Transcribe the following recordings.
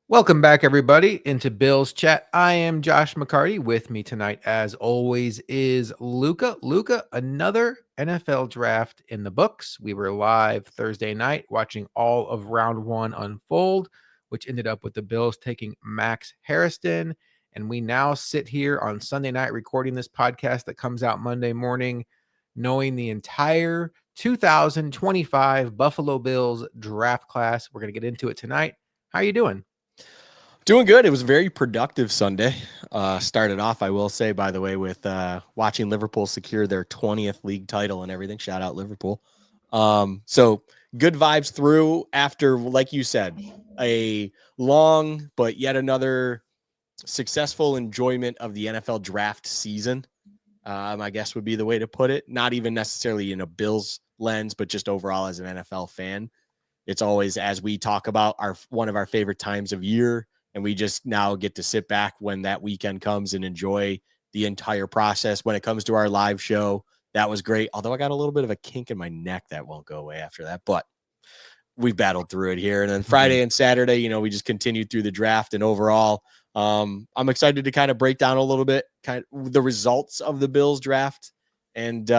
Welcome back, everybody, into Bill's Chat. I am Josh McCarty. With me tonight, as always, is Luca. Luca, another NFL draft in the books. We were live Thursday night watching all of round one unfold, which ended up with the Bills taking Max Harrison. And we now sit here on Sunday night recording this podcast that comes out Monday morning, knowing the entire 2025 Buffalo Bills draft class. We're going to get into it tonight. How are you doing? Doing good. It was a very productive Sunday. Started off, I will say, by the way, with watching Liverpool secure their 20th league title and everything. Shout out Liverpool. So good vibes through after, like you said, a long but yet another successful enjoyment of the NFL draft season. I guess would be the way to put it. Not even necessarily in a Bills lens, but just overall as an NFL fan. It's always, as we talk about, one of our favorite times of year. And we just now get to sit back when that weekend comes and enjoy the entire process. When it comes to our live show, that was great. Although I got a little bit of a kink in my neck that won't go away after that. But we've battled through it here. And then Friday and Saturday, we just continued through the draft. And overall, I'm excited to kind of break down a little bit kind of the results of the Bills draft and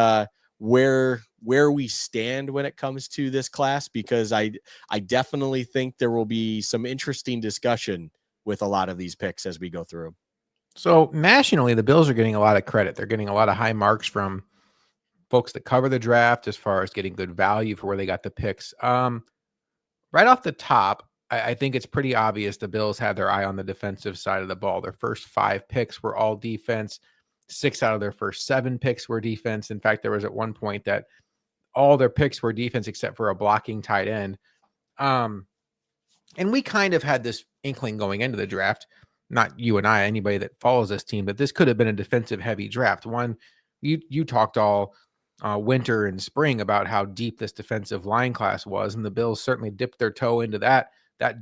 where we stand when it comes to this class, because I definitely think there will be some interesting discussion with a lot of these picks as we go through. So nationally, the Bills are getting a lot of credit. They're getting a lot of high marks from folks that cover the draft as far as getting good value for where they got the picks. Right off the top, I think it's pretty obvious the Bills had their eye on the defensive side of the ball. Their first 5 picks were all defense. 6 out of their first 7 picks were defense. In fact, there was at one point that all their picks were defense except for a blocking tight end. And we kind of had this inkling going into the draft, not you and I, anybody that follows this team, that this could have been a defensive heavy draft. One, you talked all winter and spring about how deep this defensive line class was, and the Bills certainly dipped their toe into that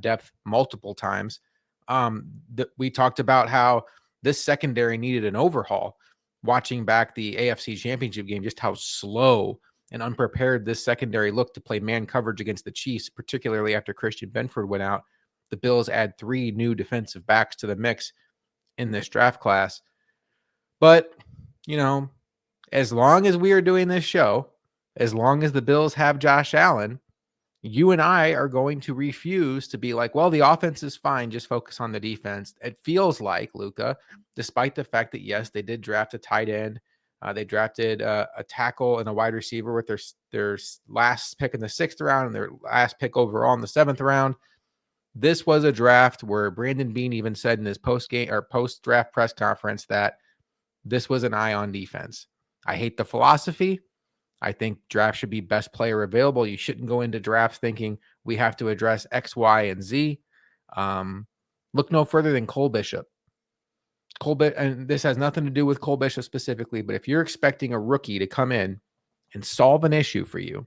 depth multiple times. We talked about how this secondary needed an overhaul. Watching back the AFC Championship game, just how slow and unprepared this secondary looked to play man coverage against the Chiefs, particularly after Christian Benford went out. The Bills add 3 new defensive backs to the mix in this draft class. But, as long as we are doing this show, as long as the Bills have Josh Allen, you and I are going to refuse to be like, well, the offense is fine, just focus on the defense. It feels like, Luca, despite the fact that, yes, they did draft a tight end, they drafted a tackle and a wide receiver with their last pick in the 6th round and their last pick overall in the 7th round. This was a draft where Brandon Beane even said in his post-draft press conference that this was an eye on defense. I hate the philosophy. I think draft should be best player available. You shouldn't go into drafts thinking we have to address X, Y, and Z. Look no further than Cole Bishop. And this has nothing to do with Cole Bishop specifically, but if you're expecting a rookie to come in and solve an issue for you,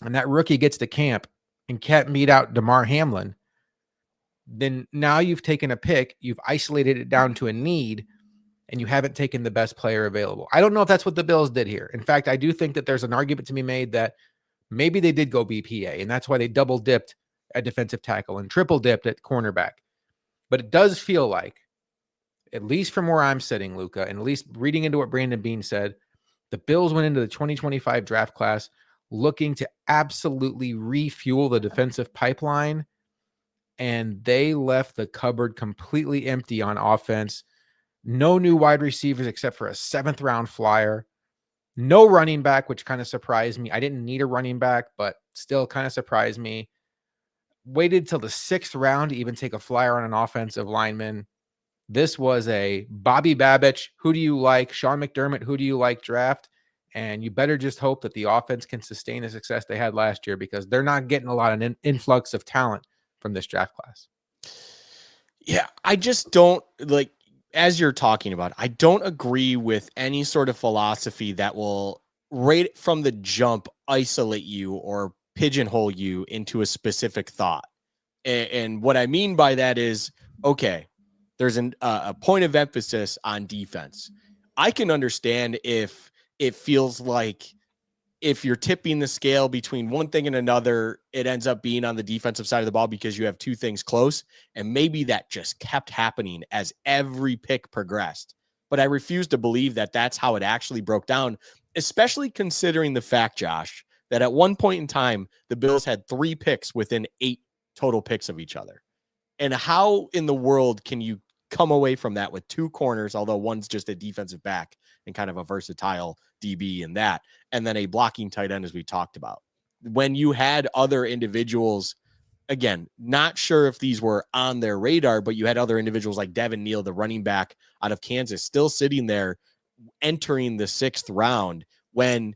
and that rookie gets to camp and can't meet out DeMar Hamlin, then now you've taken a pick, you've isolated it down to a need, and you haven't taken the best player available. I don't know if that's what the Bills did here. In fact, I do think that there's an argument to be made that maybe they did go BPA, and that's why they double dipped at defensive tackle and triple dipped at cornerback. But it does feel like, at least from where I'm sitting, Luca, and at least reading into what Brandon Beane said, the Bills went into the 2025 draft class looking to absolutely refuel the defensive pipeline, and they left the cupboard completely empty on offense. No new wide receivers except for a 7th round flyer. No running back, which kind of surprised me. I didn't need a running back, but still kind of surprised me. Waited till the 6th round to even take a flyer on an offensive lineman. This was a Bobby Babich, who do you like? Sean McDermott, who do you like draft? And you better just hope that the offense can sustain the success they had last year, because they're not getting a lot of influx of talent from this draft class. Yeah, I just don't like, as you're talking about, I don't agree with any sort of philosophy that will right from the jump isolate you or pigeonhole you into a specific thought. And what I mean by that is, okay, there's a point of emphasis on defense. I can understand if it feels like if you're tipping the scale between one thing and another, it ends up being on the defensive side of the ball because you have two things close. And maybe that just kept happening as every pick progressed. But I refuse to believe that that's how it actually broke down, especially considering the fact, Josh, that at one point in time, the Bills had 3 picks within 8 total picks of each other. And how in the world can you come away from that with 2 corners, although one's just a defensive back and kind of a versatile DB in that, and then a blocking tight end, as we talked about? When you had other individuals, again, not sure if these were on their radar, but you had other individuals like Devin Neal, the running back out of Kansas, still sitting there entering the 6th round, when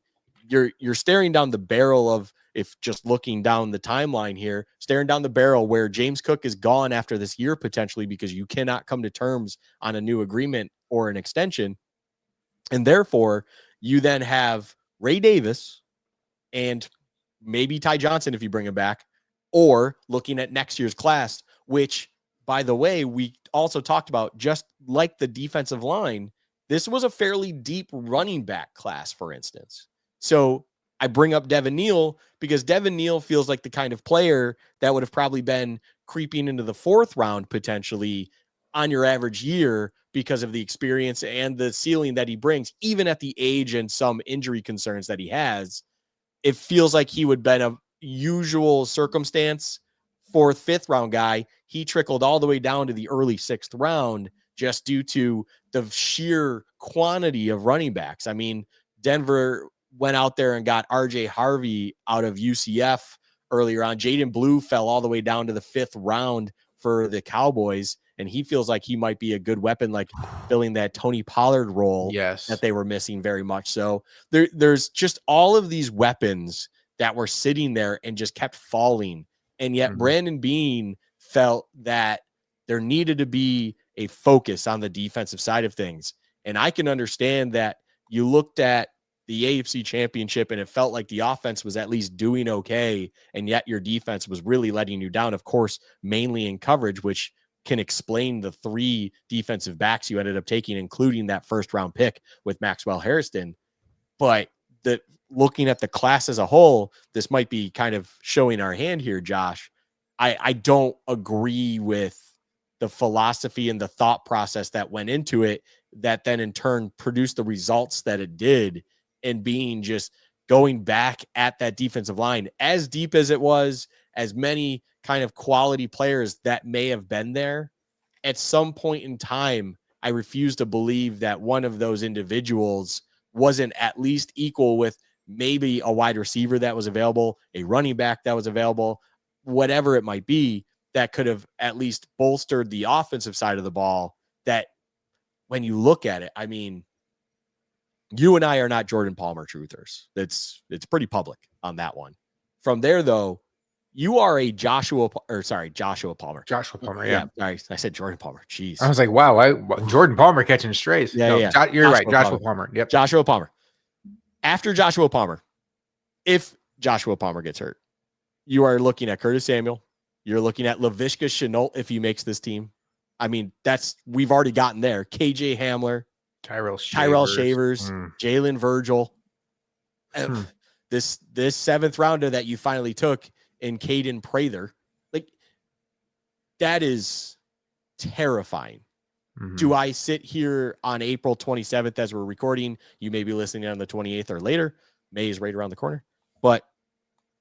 you're staring down the barrel of, if just looking down the timeline here, staring down the barrel where James Cook is gone after this year potentially because you cannot come to terms on a new agreement or an extension. And therefore, you then have Ray Davis and maybe Ty Johnson if you bring him back, or looking at next year's class, which, by the way, we also talked about, just like the defensive line, this was a fairly deep running back class, for instance. So I bring up Devin Neal because Devin Neal feels like the kind of player that would have probably been creeping into the 4th round potentially on your average year because of the experience and the ceiling that he brings, even at the age and some injury concerns that he has. It feels like he would been a usual circumstance 4th, 5th round guy. He trickled all the way down to the early 6th round just due to the sheer quantity of running backs. I mean, Denver went out there and got RJ Harvey out of UCF earlier on. Jaden Blue fell all the way down to the 5th round for the Cowboys, and he feels like he might be a good weapon, like filling that Tony Pollard role that Yes. they were missing very much. So there's just all of these weapons that were sitting there and just kept falling. And yet Brandon Beane felt that there needed to be a focus on the defensive side of things. And I can understand that you looked at the AFC Championship and it felt like the offense was at least doing okay, and yet your defense was really letting you down, of course, mainly in coverage, which can explain the 3 defensive backs you ended up taking, including that 1st round pick with Maxwell Harrison. But looking at the class as a whole, this might be kind of showing our hand here, Josh. I don't agree with the philosophy and the thought process that went into it, that then in turn produced the results that it did, and being just going back at that defensive line, as deep as it was, as many kind of quality players that may have been there. At some point in time, I refuse to believe that one of those individuals wasn't at least equal with maybe a wide receiver that was available, a running back that was available, whatever it might be, that could have at least bolstered the offensive side of the ball. That when you look at it, I mean, you and I are not Jordan Palmer truthers. It's pretty public on that one. From there, though, you are a Joshua Palmer. Joshua Palmer, Yeah, yeah. I said Jordan Palmer. I Jeez. was like, wow, Jordan Palmer catching strays. Yeah, No, yeah. you're right. Joshua Palmer. Yep. Joshua Palmer. After Joshua Palmer, if Joshua Palmer gets hurt, you are looking at Curtis Samuel. You're looking at Laviska Shenault if he makes this team. I mean, we've already gotten there. KJ Hamler, Tyrell Shavers, Jalen Virgil. This 7th rounder that you finally took in Caden Prather, like, that is terrifying. Do I sit here on April 27th as we're recording? You may be listening on the 28th or later. May is right around the corner. But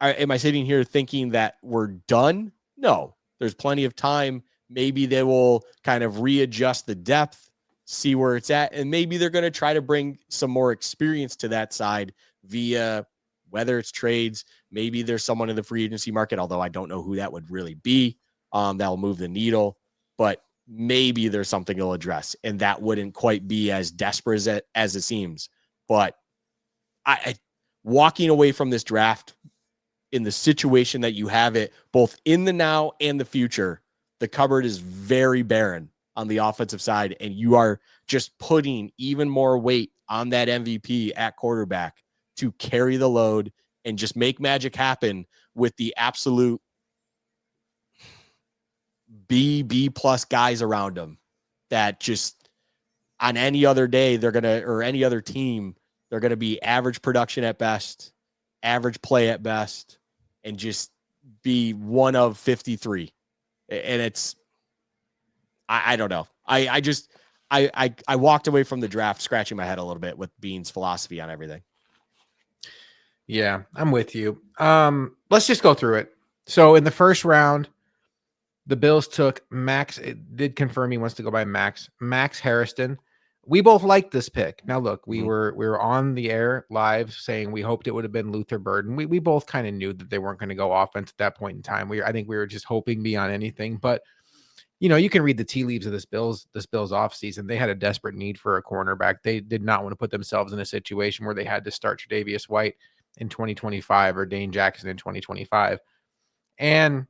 am I sitting here thinking that we're done? No, there's plenty of time. Maybe they will kind of readjust the depth, see where it's at, and maybe they're going to try to bring some more experience to that side via whether it's trades. Maybe there's someone in the free agency market, although I don't know who that would really be, that will move the needle. But maybe there's something they'll address, and that wouldn't quite be as desperate as it seems. But I walking away from this draft in the situation that you have it, both in the now and the future, the cupboard is very barren on the offensive side, and you are just putting even more weight on that MVP at quarterback to carry the load and just make magic happen with the absolute B plus guys around him that just on any other day, or any other team, they're going to be average production at best. average play at best, and just be one of 53. And it's, I don't know. I walked away from the draft scratching my head a little bit with Bean's philosophy on everything. Yeah, I'm with you. Let's just go through it. So in the first round, the Bills took Max. It did confirm he wants to go by Max Harrison. We both liked this pick. Now look, we were on the air live saying we hoped it would have been Luther Burden. We both kind of knew that they weren't going to go offense at that point in time. I think we were just hoping beyond anything. But you can read the tea leaves of this Bills offseason. They had a desperate need for a cornerback. They did not want to put themselves in a situation where they had to start Tre'Davious White in 2025 or Dane Jackson in 2025. And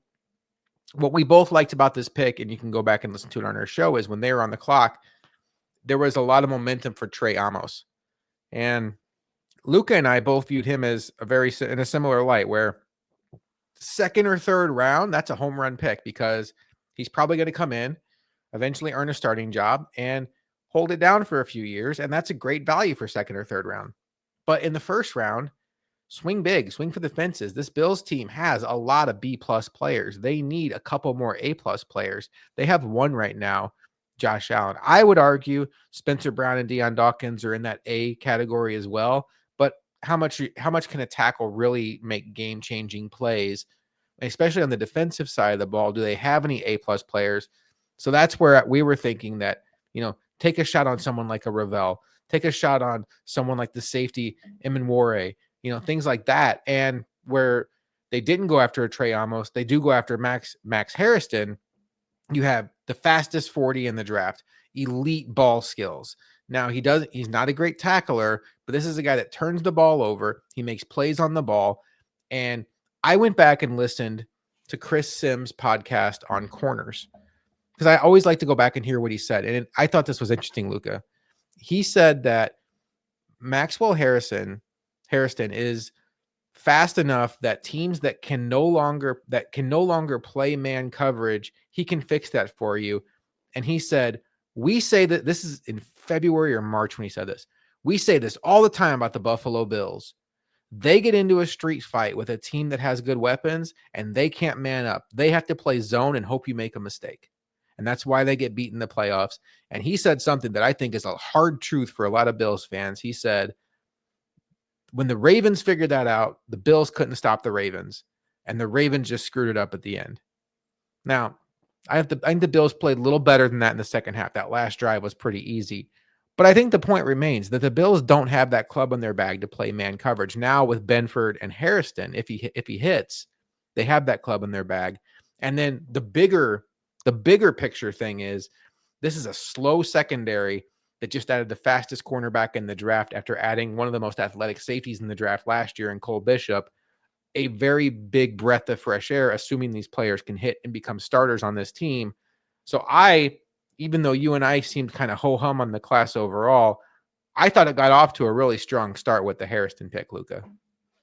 what we both liked about this pick, and you can go back and listen to it on our show, is when they were on the clock, there was a lot of momentum for Trey Amos. And Luka and I both viewed him as in a similar light, where second or third round, that's a home run pick because he's probably going to come in, eventually earn a starting job, and hold it down for a few years. And that's a great value for second or third round. But in the first round, swing big, swing for the fences. This Bills team has a lot of B+ players. They need a couple more A+ players. They have one right now, Josh Allen. I would argue Spencer Brown and Deion Dawkins are in that A category as well. But how much can a tackle really make game-changing plays, especially on the defensive side of the ball? Do they have any A+ players? So that's where we were thinking that, take a shot on someone like a Ravel, take a shot on someone like the safety Emenware, things like that. And where they didn't go after a Trey Amos, they do go after Max Harrison. You have the fastest 40 in the draft, elite ball skills. Now he's not a great tackler, but this is a guy that turns the ball over. He makes plays on the ball. And I went back and listened to Chris Sims' podcast on corners, because I always like to go back and hear what he said. And I thought this was interesting, Luka. He said that Maxwell Harrison is fast enough that teams that can no longer play man coverage, he can fix that for you. And he said, we say that, this is in February or March when he said this, we say this all the time about the Buffalo Bills. They get into a street fight with a team that has good weapons and they can't man up. They have to play zone and hope you make a mistake. And that's why they get beat in the playoffs. And he said something that I think is a hard truth for a lot of Bills fans. He said, when the Ravens figured that out, the Bills couldn't stop the Ravens, and the Ravens just screwed it up at the end. Now, I think the Bills played a little better than that in the second half. That last drive was pretty easy. But I think the point remains that the Bills don't have that club in their bag to play man coverage. Now with Benford and Harrison, if he hits, they have that club in their bag. And then the bigger picture thing is, this is a slow secondary that just added the fastest cornerback in the draft after adding one of the most athletic safeties in the draft last year in Cole Bishop. A very big breath of fresh air, assuming these players can hit and become starters on this team. So even though you and I seemed kind of ho-hum on the class overall, I thought it got off to a really strong start with the Harrison pick, Luka.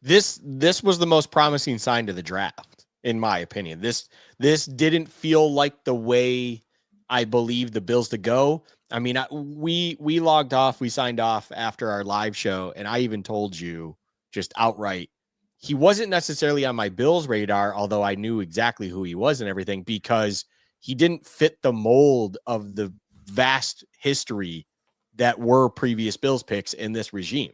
This was the most promising sign to the draft, in my opinion. This didn't feel like the way I believe the Bills to go. I mean, we logged off, we signed off after our live show, and I even told you just outright, he wasn't necessarily on my Bills radar, although I knew exactly who he was and everything, because he didn't fit the mold of the vast history that were previous Bills picks in this regime.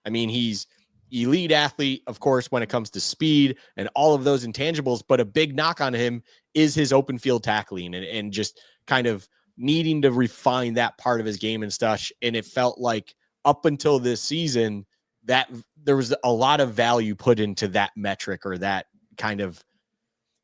I mean, he's elite athlete, of course, when it comes to speed and all of those intangibles, but a big knock on him is his open field tackling and just kind of needing to refine that part of his game and stuff. And it felt like up until this season that there was a lot of value put into that metric, or that kind of,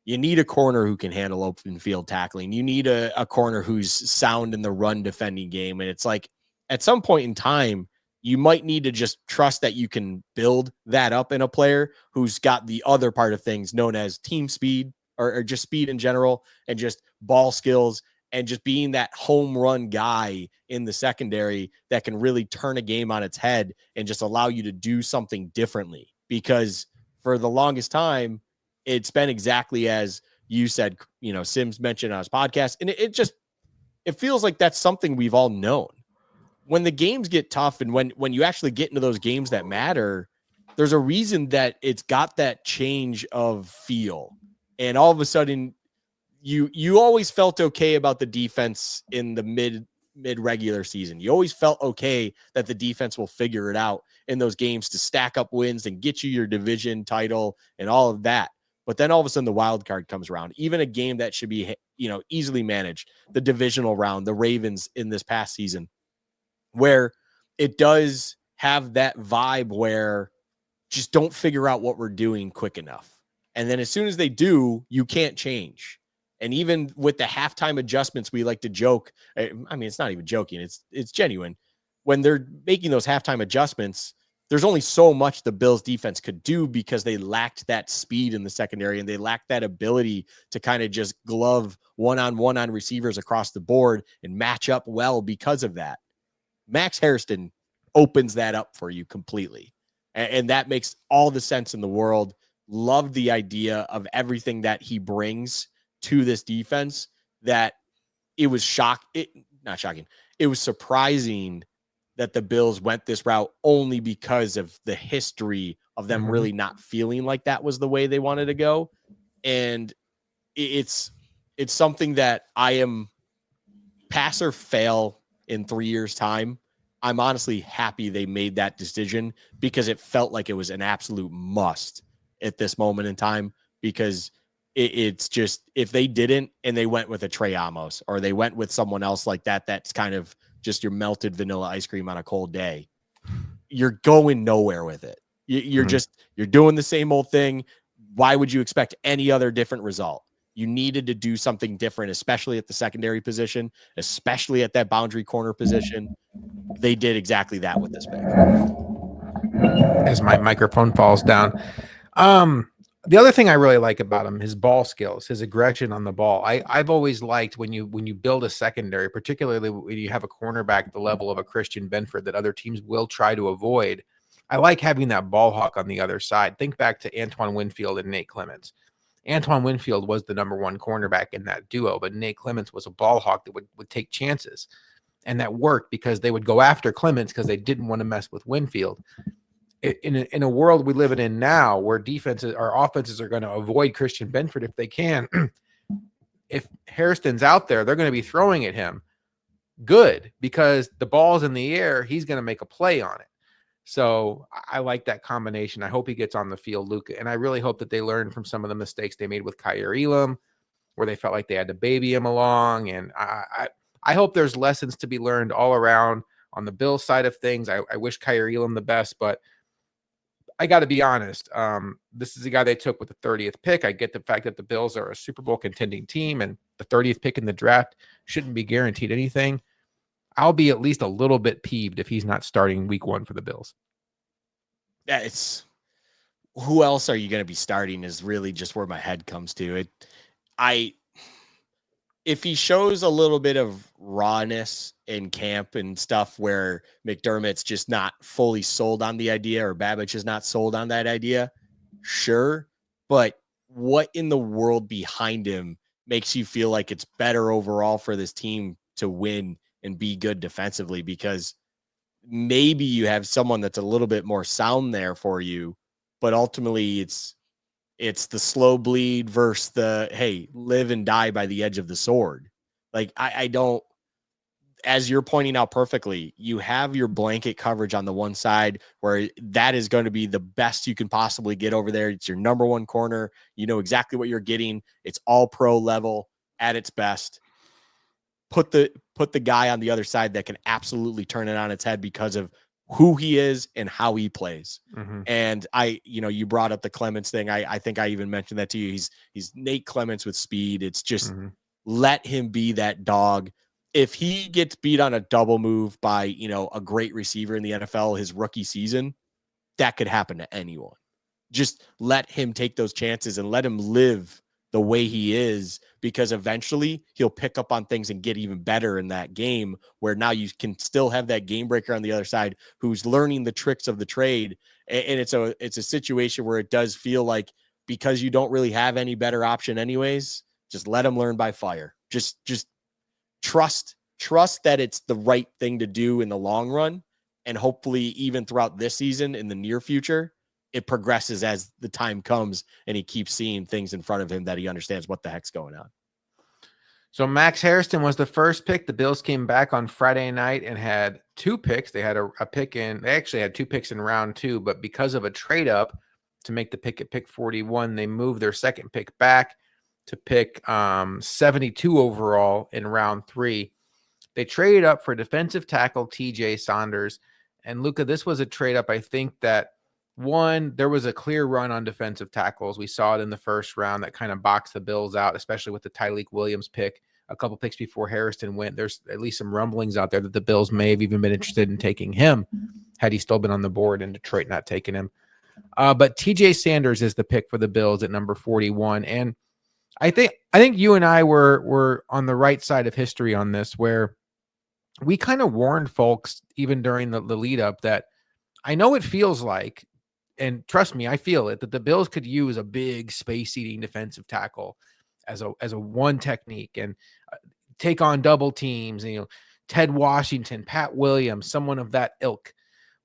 you need a corner who can handle open field tackling. You need a corner who's sound in the run defending game. And it's like, at some point in time, you might need to just trust that you can build that up in a player who's got the other part of things known as team speed, or just speed in general, and just ball skills, and just being that home run guy in the secondary that can really turn a game on its head and just allow you to do something differently. Because for the longest time, it's been exactly as you said, Sims mentioned on his podcast. And it feels like that's something we've all known. When the games get tough and when you actually get into those games that matter, there's a reason that it's got that change of feel. And all of a sudden, you always felt okay about the defense in the mid regular season. You always felt okay that the defense will figure it out in those games to stack up wins and get you your division title and all of that. But then all of a sudden the wild card comes around. Even a game that should be, easily managed, the divisional round, the Ravens in this past season, where it does have that vibe where just don't figure out what we're doing quick enough. And then as soon as they do, you can't change. And even with the halftime adjustments, we like to joke. I mean, it's not even joking. It's genuine. When they're making those halftime adjustments, there's only so much the Bills defense could do because they lacked that speed in the secondary and they lacked that ability to kind of just glove one-on-one on receivers across the board and match up well because of that. Max Hairston opens that up for you completely. And that makes all the sense in the world. Love the idea of everything that he brings to this defense, that it was not shocking. It was surprising that the Bills went this route only because of the history of them really not feeling like that was the way they wanted to go. And it's something that I am pass or fail in 3 years' time. I'm honestly happy they made that decision because it felt like it was an absolute must at this moment in time, because it's just, if they didn't and they went with a Trey Amos or they went with someone else like that, that's kind of just your melted vanilla ice cream on a cold day, you're going nowhere with it. You're you're doing the same old thing. Why would you expect any other different result? You needed to do something different, especially at the secondary position, especially at that boundary corner position. They did exactly that with this pick. As my microphone falls down. The other thing I really like about him, his ball skills, his aggression on the ball. I've always liked when you build a secondary, particularly when you have a cornerback the level of a Christian Benford that other teams will try to avoid. I like having that ball hawk on the other side. Think back to Antoine Winfield and Nate Clements. Antoine Winfield was the number one cornerback in that duo, but Nate Clements was a ball hawk that would take chances. And that worked because they would go after Clements because they didn't want to mess with Winfield. In a world we live in now where offenses are going to avoid Christian Benford if they can, if Hairston's out there, they're going to be throwing at him good because the ball's in the air. He's going to make a play on it. So I like that combination. I hope he gets on the field, Luka. And I really hope that they learn from some of the mistakes they made with Kyer Elam, where they felt like they had to baby him along. And I hope there's lessons to be learned all around on the Bills side of things. I wish Kyer Elam the best, but I got to be honest. This is the guy they took with the 30th pick. I get the fact that the Bills are a Super Bowl contending team and the 30th pick in the draft shouldn't be guaranteed anything. I'll be at least a little bit peeved if he's not starting week 1 for the Bills. Yeah, it's, who else are you going to be starting is really just where my head comes to. If he shows a little bit of rawness in camp and stuff where McDermott's just not fully sold on the idea or Babich is not sold on that idea, sure. But what in the world behind him makes you feel like it's better overall for this team to win and be good defensively? Because maybe you have someone that's a little bit more sound there for you, but ultimately it's the slow bleed versus the, hey, live and die by the edge of the sword. Like, I don't, as you're pointing out perfectly, you have your blanket coverage on the one side where that is going to be the best you can possibly get over there. It's your number one corner. You know exactly what you're getting. It's all pro level at its best. Put the guy on the other side that can absolutely turn it on its head because of who he is and how he plays. Mm-hmm. And you brought up the Clements thing. I think I even mentioned that to you. He's Nate Clements with speed. It's just let him be that dog. If he gets beat on a double move by, a great receiver in the NFL, his rookie season, that could happen to anyone. Just let him take those chances and let him live the way he is, because eventually he'll pick up on things and get even better in that game, where now you can still have that game breaker on the other side who's learning the tricks of the trade. And it's a situation where it does feel like, because you don't really have any better option anyways, just let him learn by fire. Just trust that it's the right thing to do in the long run. And hopefully even throughout this season, in the near future, it progresses as the time comes and he keeps seeing things in front of him that he understands what the heck's going on. So Max Harrison was the first pick. The Bills came back on Friday night and had 2 picks. They had a pick they actually had 2 picks in round 2, but because of a trade up to make the pick at pick 41, they moved their second pick back to pick 72 overall in round 3. They traded up for defensive tackle TJ Saunders. And Luka, this was a trade up. I think that one, there was a clear run on defensive tackles. We saw it in the first round that kind of boxed the Bills out, especially with the Tyleik Williams pick. A couple picks before Harrison went. There's at least some rumblings out there that the Bills may have even been interested in taking him had he still been on the board and Detroit not taking him. But TJ Sanders is the pick for the Bills at number 41. And I think you and I were on the right side of history on this, where we kind of warned folks even during the lead up that I know it feels like, and trust me, I feel it, that the Bills could use a big space eating defensive tackle as a one technique and take on double teams, Ted Washington, Pat Williams, someone of that ilk.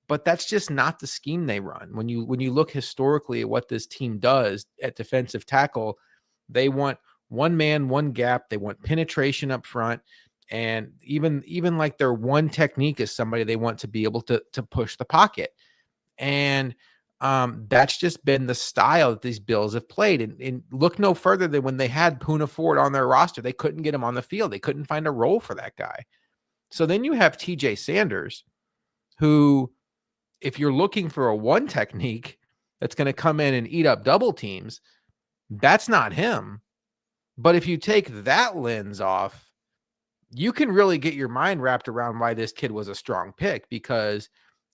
But that's just not the scheme they run. When you look historically at what this team does at defensive tackle, they want one man, one gap. They want penetration up front. And even like their one technique is somebody they want to be able to push the pocket. And that's just been the style that these Bills have played. And look no further than when they had Poona Ford on their roster. They couldn't get him on the field. They couldn't find a role for that guy. So then you have TJ Sanders, who, if you're looking for a one technique that's going to come in and eat up double teams, that's not him. But if you take that lens off, you can really get your mind wrapped around why this kid was a strong pick, because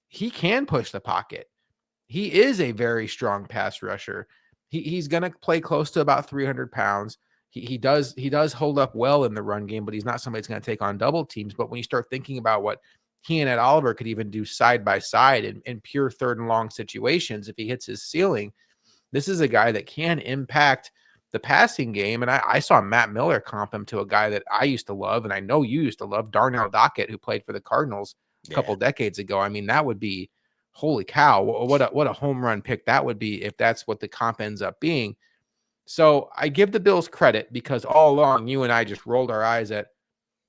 he can push the pocket. He is a very strong pass rusher. He's going to play close to about 300 pounds. He does hold up well in the run game, but he's not somebody that's going to take on double teams. But when you start thinking about what he and Ed Oliver could even do side by side in pure third and long situations, if he hits his ceiling, this is a guy that can impact the passing game. And I saw Matt Miller comp him to a guy that I used to love, and I know you used to love, Darnell Dockett, who played for the Cardinals a couple decades ago. I mean, that would be, holy cow, what a home run pick that would be if that's what the comp ends up being. So I give the Bills credit, because all along you and I just rolled our eyes at,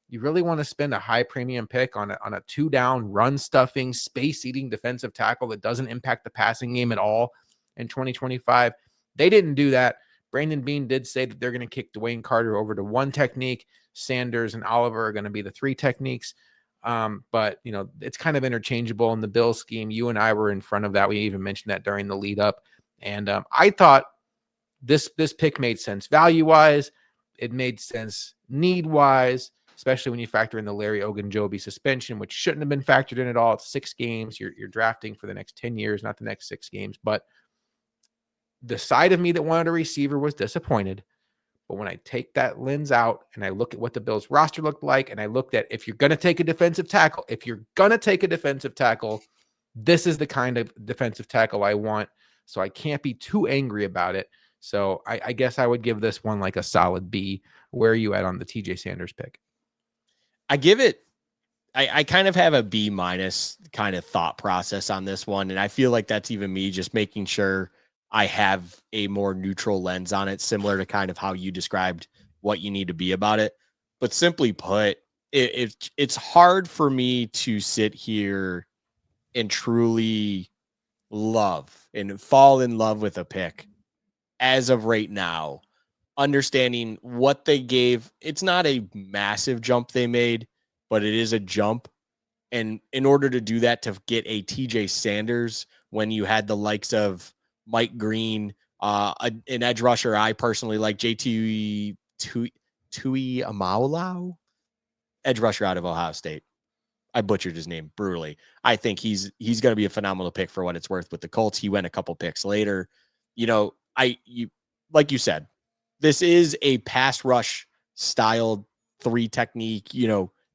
you really want to spend a high premium pick on a 2-down run stuffing, space eating defensive tackle that doesn't impact the passing game at all in 2025. They didn't do that. Brandon Beane did say that they're going to kick Dwayne Carter over to one technique. Sanders and Oliver are going to be the 3 techniques. But it's kind of interchangeable in the Bill scheme. You and I were in front of that. We even mentioned that during the lead up. And I thought this pick made sense value-wise. It made sense need-wise, especially when you factor in the Larry Ogunjobi suspension, which shouldn't have been factored in at all. It's 6 games. You're drafting for the next 10 years, not the next 6 games. But the side of me that wanted a receiver was disappointed. But when I take that lens out and I look at what the Bills roster looked like, and I looked at, if you're going to take a defensive tackle, this is the kind of defensive tackle I want. So I can't be too angry about it. So I guess I would give this one like a solid B. Where are you at on the TJ Sanders pick? I give it, I kind of have a B minus kind of thought process on this one. And I feel like that's even me just making sure I have a more neutral lens on it, similar to kind of how you described what you need to be about it. But simply put, it's hard for me to sit here and truly love and fall in love with a pick as of right now, understanding what they gave. It's not a massive jump they made, but it is a jump. And in order to do that, to get a TJ Sanders when you had the likes of Mike Green, an edge rusher I personally like, JT Tui Amaulau, edge rusher out of Ohio State. I butchered his name brutally. I think he's going to be a phenomenal pick for what it's worth with the Colts. He went a couple picks later. Like you said, this is a pass rush style 3 technique,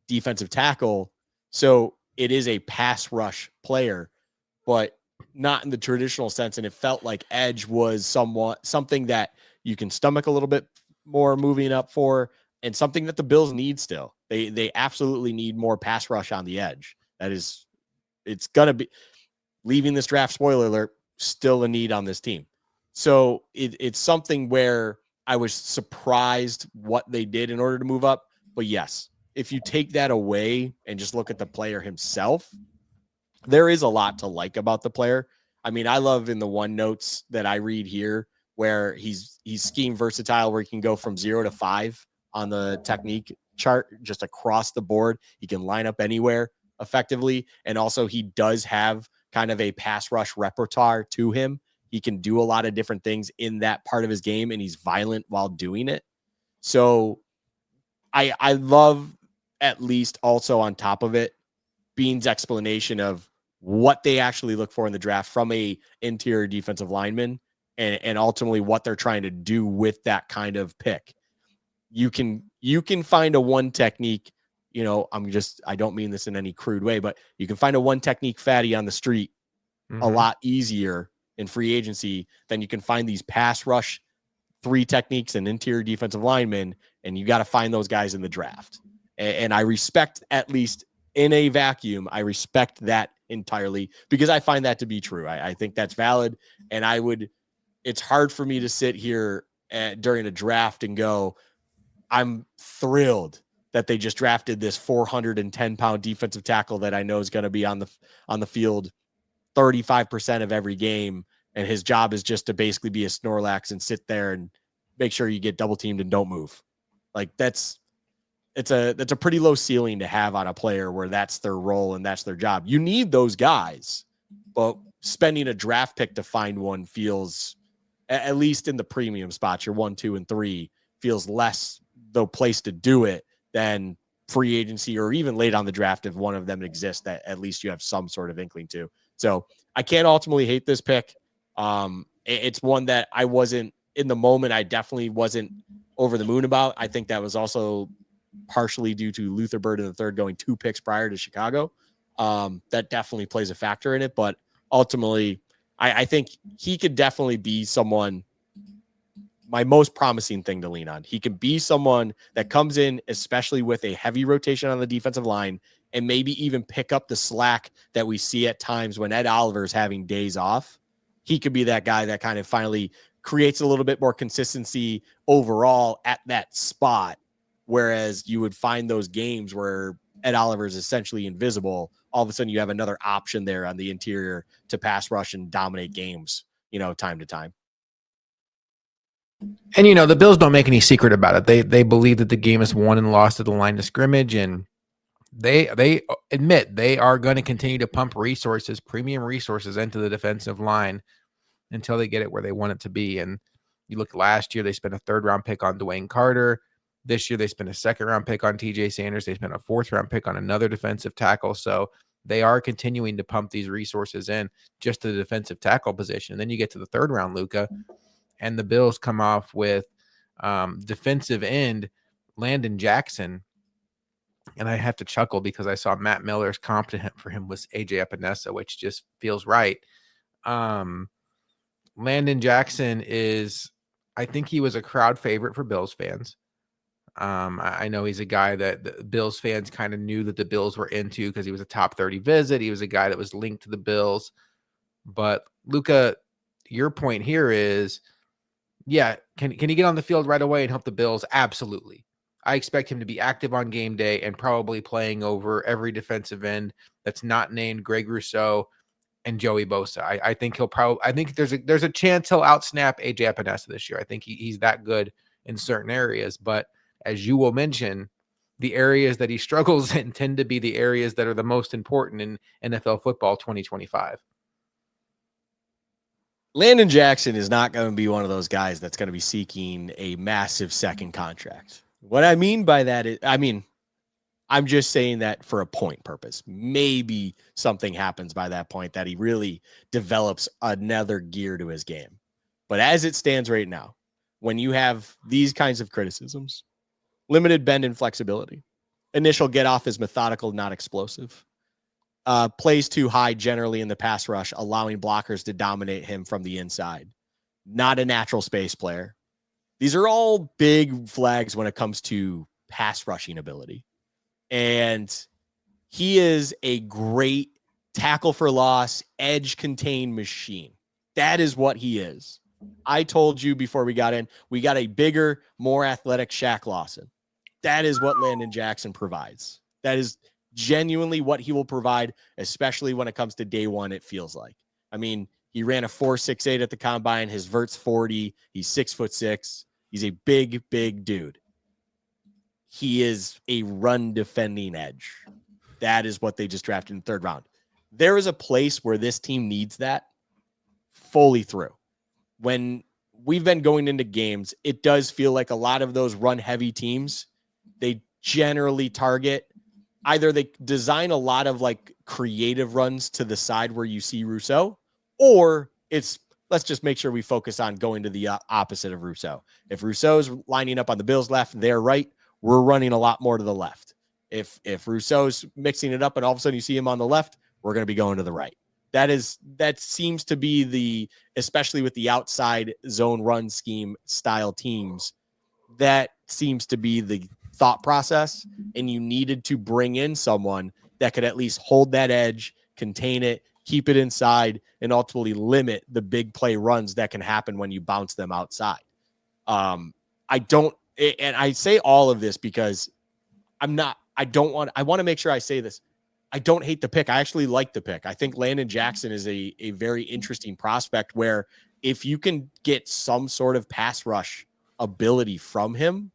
defensive tackle. So it is a pass rush player, but not in the traditional sense. And it felt like edge was something that you can stomach a little bit more moving up for, and something that the Bills need still. They absolutely need more pass rush on the edge. It's going to be, leaving this draft, spoiler alert, still a need on this team. So it's something where I was surprised what they did in order to move up. But yes, if you take that away and just look at the player himself, there is a lot to like about the player. I mean, I love in the one notes that I read here where he's scheme versatile, where he can go from 0 to 5 on the technique chart, just across the board. He can line up anywhere effectively. And also he does have kind of a pass rush repertoire to him. He can do a lot of different things in that part of his game, and he's violent while doing it. So I love, at least also on top of it, Bean's explanation of what they actually look for in the draft from a interior defensive lineman, and ultimately what they're trying to do with that kind of pick. You can find a one technique, I don't mean this in any crude way, but you can find a one technique fatty on the street a lot easier in free agency than you can find these pass rush 3 techniques and interior defensive linemen, and you got to find those guys in the draft. And I respect, at least in a vacuum, I respect that entirely, because I find that to be true. I think that's valid. And it's hard for me to sit here during a draft and go, I'm thrilled that they just drafted this 410-pound defensive tackle that I know is going to be on the field 35% of every game, and his job is just to basically be a Snorlax and sit there and make sure you get double teamed and don't move. Like that's a pretty low ceiling to have on a player where that's their role and that's their job. You need those guys, but spending a draft pick to find one feels, at least in the premium spots, your 1, 2, and 3, feels less the place to do it than free agency or even late on the draft if one of them exists that at least you have some sort of inkling to. So I can't ultimately hate this pick. It's one that I wasn't in the moment. I definitely wasn't over the moon about. I think that was also partially due to Luther Bird in the third going 2 picks prior to Chicago. That definitely plays a factor in it. But ultimately, I think he could definitely be someone, my most promising thing to lean on. He can be someone that comes in, especially with a heavy rotation on the defensive line, and maybe even pick up the slack that we see at times when Ed Oliver's having days off. He could be that guy that kind of finally creates a little bit more consistency overall at that spot. Whereas you would find those games where Ed Oliver is essentially invisible, all of a sudden you have another option there on the interior to pass rush and dominate games, time to time. And the Bills don't make any secret about it. They believe that the game is won and lost at the line of scrimmage, and they admit they are going to continue to pump premium resources into the defensive line until they get it where they want it to be. And you look, last year they spent a 3rd-round pick on Dwayne Carter. This year they spent a 2nd-round pick on TJ Sanders. They spent a 4th-round pick on another defensive tackle. So they are continuing to pump these resources in just to the defensive tackle position. And then you get to the 3rd round, Luka, and the Bills come off with defensive end Landon Jackson. And I have to chuckle because I saw Matt Miller's comp to him for him was AJ Epinesa, which just feels right. Landon Jackson I think he was a crowd favorite for Bills fans. I know he's a guy that the Bills fans kind of knew that the Bills were into because he was a top 30 visit. He was a guy that was linked to the Bills. But Luka, your point here is, yeah, can he get on the field right away and help the Bills? Absolutely. I expect him to be active on game day and probably playing over every defensive end that's not named Greg Rousseau and Joey Bosa. I think there's a chance he'll outsnap AJ Epinesa this year. I think he's that good in certain areas. But as you will mention, the areas that he struggles in tend to be the areas that are the most important in NFL football 2025. Landon Jackson is not going to be one of those guys that's going to be seeking a massive second contract. What I mean by that is, I'm just saying that for a point purpose. Maybe something happens by that point that he really develops another gear to his game. But as it stands right now, when you have these kinds of criticisms, limited bend and flexibility, initial get off is methodical, not explosive, plays too high generally in the pass rush, allowing blockers to dominate him from the inside, not a natural space player. These are all big flags when it comes to pass rushing ability. And he is a great tackle for loss, edge contained machine. That is what he is. I told you before we got in, we got a bigger, more athletic Shaq Lawson. That is what Landon Jackson provides. That is genuinely what he will provide, especially when it comes to day one, it feels like. I mean, he ran a 4.68 at the combine. His vert's 40. He's 6'6". He's a big, big dude. He is a run defending edge. That is what they just drafted in the third round. There is a place where this team needs that fully through. When we've been going into games, it does feel like a lot of those run heavy teams, they generally target either they design a lot of like creative runs to the side where you see Rousseau, or it's let's just make sure we focus on going to the opposite of Rousseau. If Rousseau's lining up on the Bills left, they're right, we're running a lot more to the left. If Rousseau's mixing it up and all of a sudden you see him on the left, we're going to be going to the right. That seems to be the, especially with the outside zone run scheme style teams, that seems to be the thought process. And you needed to bring in someone that could at least hold that edge, contain it, keep it inside, and ultimately limit the big play runs that can happen when you bounce them outside. I don't, and I say all of this because I want to make sure I say this. I don't hate the pick. I actually like the pick. I think Landon Jackson is a very interesting prospect where if you can get some sort of pass rush ability from him,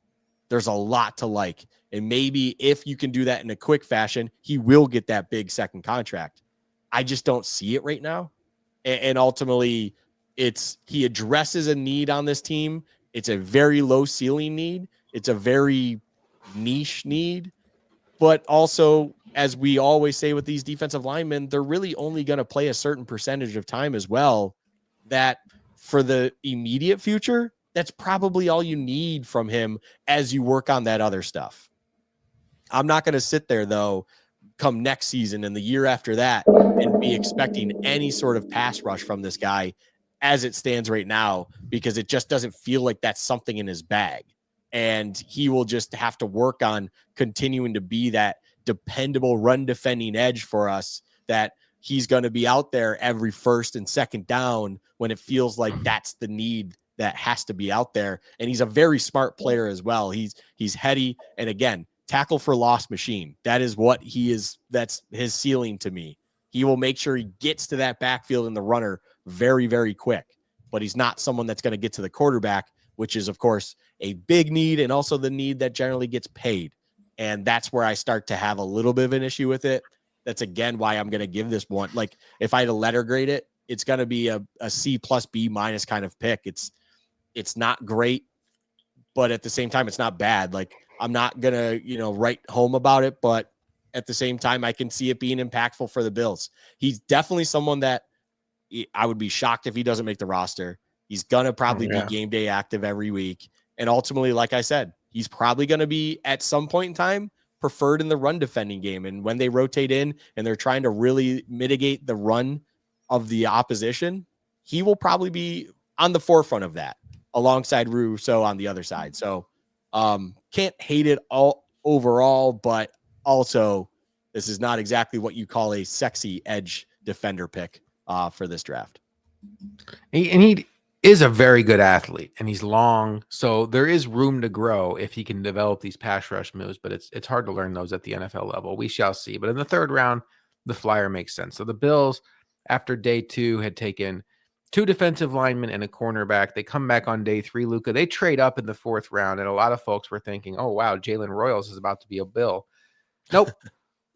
there's a lot to like. And maybe if you can do that in a quick fashion, he will get that big second contract. I just don't see it right now. And ultimately, he addresses a need on this team. It's a very low ceiling need. It's a very niche need. But also, as we always say with these defensive linemen, they're really only going to play a certain percentage of time as well. That for the immediate future, that's probably all you need from him as you work on that other stuff. I'm not going to sit there, though, come next season and the year after that and be expecting any sort of pass rush from this guy as it stands right now, because it just doesn't feel like that's something in his bag. And he will just have to work on continuing to be that dependable run defending edge for us, that he's going to be out there every first and second down when it feels like that's the need that has to be out there. And he's a very smart player as well. He's heady. And again, tackle for loss machine. That is what he is. That's his ceiling to me. He will make sure he gets to that backfield in the runner very, very quick, but he's not someone that's going to get to the quarterback, which is, of course, a big need and also the need that generally gets paid. And that's where I start to have a little bit of an issue with it. That's, again, why I'm going to give this one. Like, if I had to letter grade it, it's going to be a C plus B minus kind of pick. It's not great, but at the same time, it's not bad. Like, I'm not going to, write home about it, but at the same time, I can see it being impactful for the Bills. He's definitely someone that I would be shocked if he doesn't make the roster. He's going to probably be game day active every week. And ultimately, like I said, he's probably going to be at some point in time preferred in the run defending game. And when they rotate in and they're trying to really mitigate the run of the opposition, he will probably be on the forefront of that alongside Rousseau on the other side. So can't hate it all overall, but also this is not exactly what you call a sexy edge defender pick for this draft. He is a very good athlete, and he's long, so there is room to grow if he can develop these pass rush moves, but it's hard to learn those at the NFL level. We shall see. But in the third round, the flyer makes sense. So the Bills, after day 2, had taken 2 defensive linemen and a cornerback. They come back on day 3, Luka. They trade up in the 4th round, and a lot of folks were thinking, oh, wow, Jalen Royals is about to be a Bill. Nope.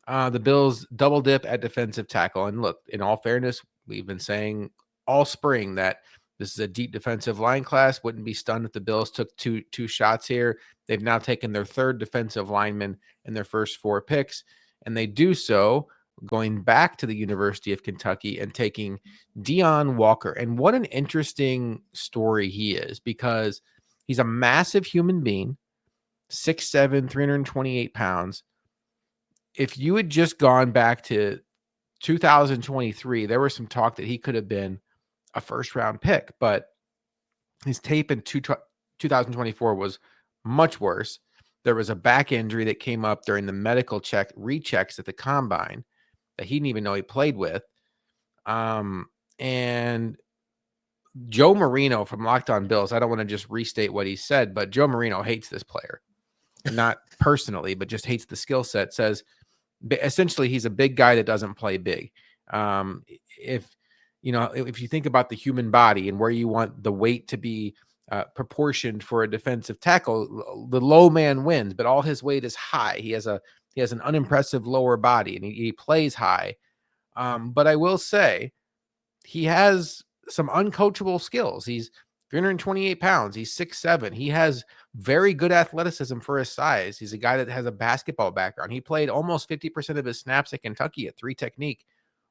The Bills double dip at defensive tackle. And look, in all fairness, we've been saying all spring that this is a deep defensive line class. Wouldn't be stunned if the Bills took two shots here. They've now taken their 3rd defensive lineman in their first 4 picks, and they do so going back to the University of Kentucky and taking Deion Walker. And what an interesting story he is, because he's a massive human being, 6'7", 328 pounds. If you had just gone back to 2023, there was some talk that he could have been a first-round pick, but his tape in 2024 was much worse. There was a back injury that came up during the medical rechecks at the combine that he didn't even know he played with. And Joe Marino from Locked On Bills, I don't want to just restate what he said, but Joe Marino hates this player. Not personally, but just hates the skill set, says essentially he's a big guy that doesn't play big. If if you think about the human body and where you want the weight to be proportioned for a defensive tackle, the low man wins, but all his weight is high. He has an unimpressive lower body and he plays high. But I will say he has some uncoachable skills. He's 328 pounds. He's 6'7". He has very good athleticism for his size. He's a guy that has a basketball background. He played almost 50% of his snaps at Kentucky at 3 technique,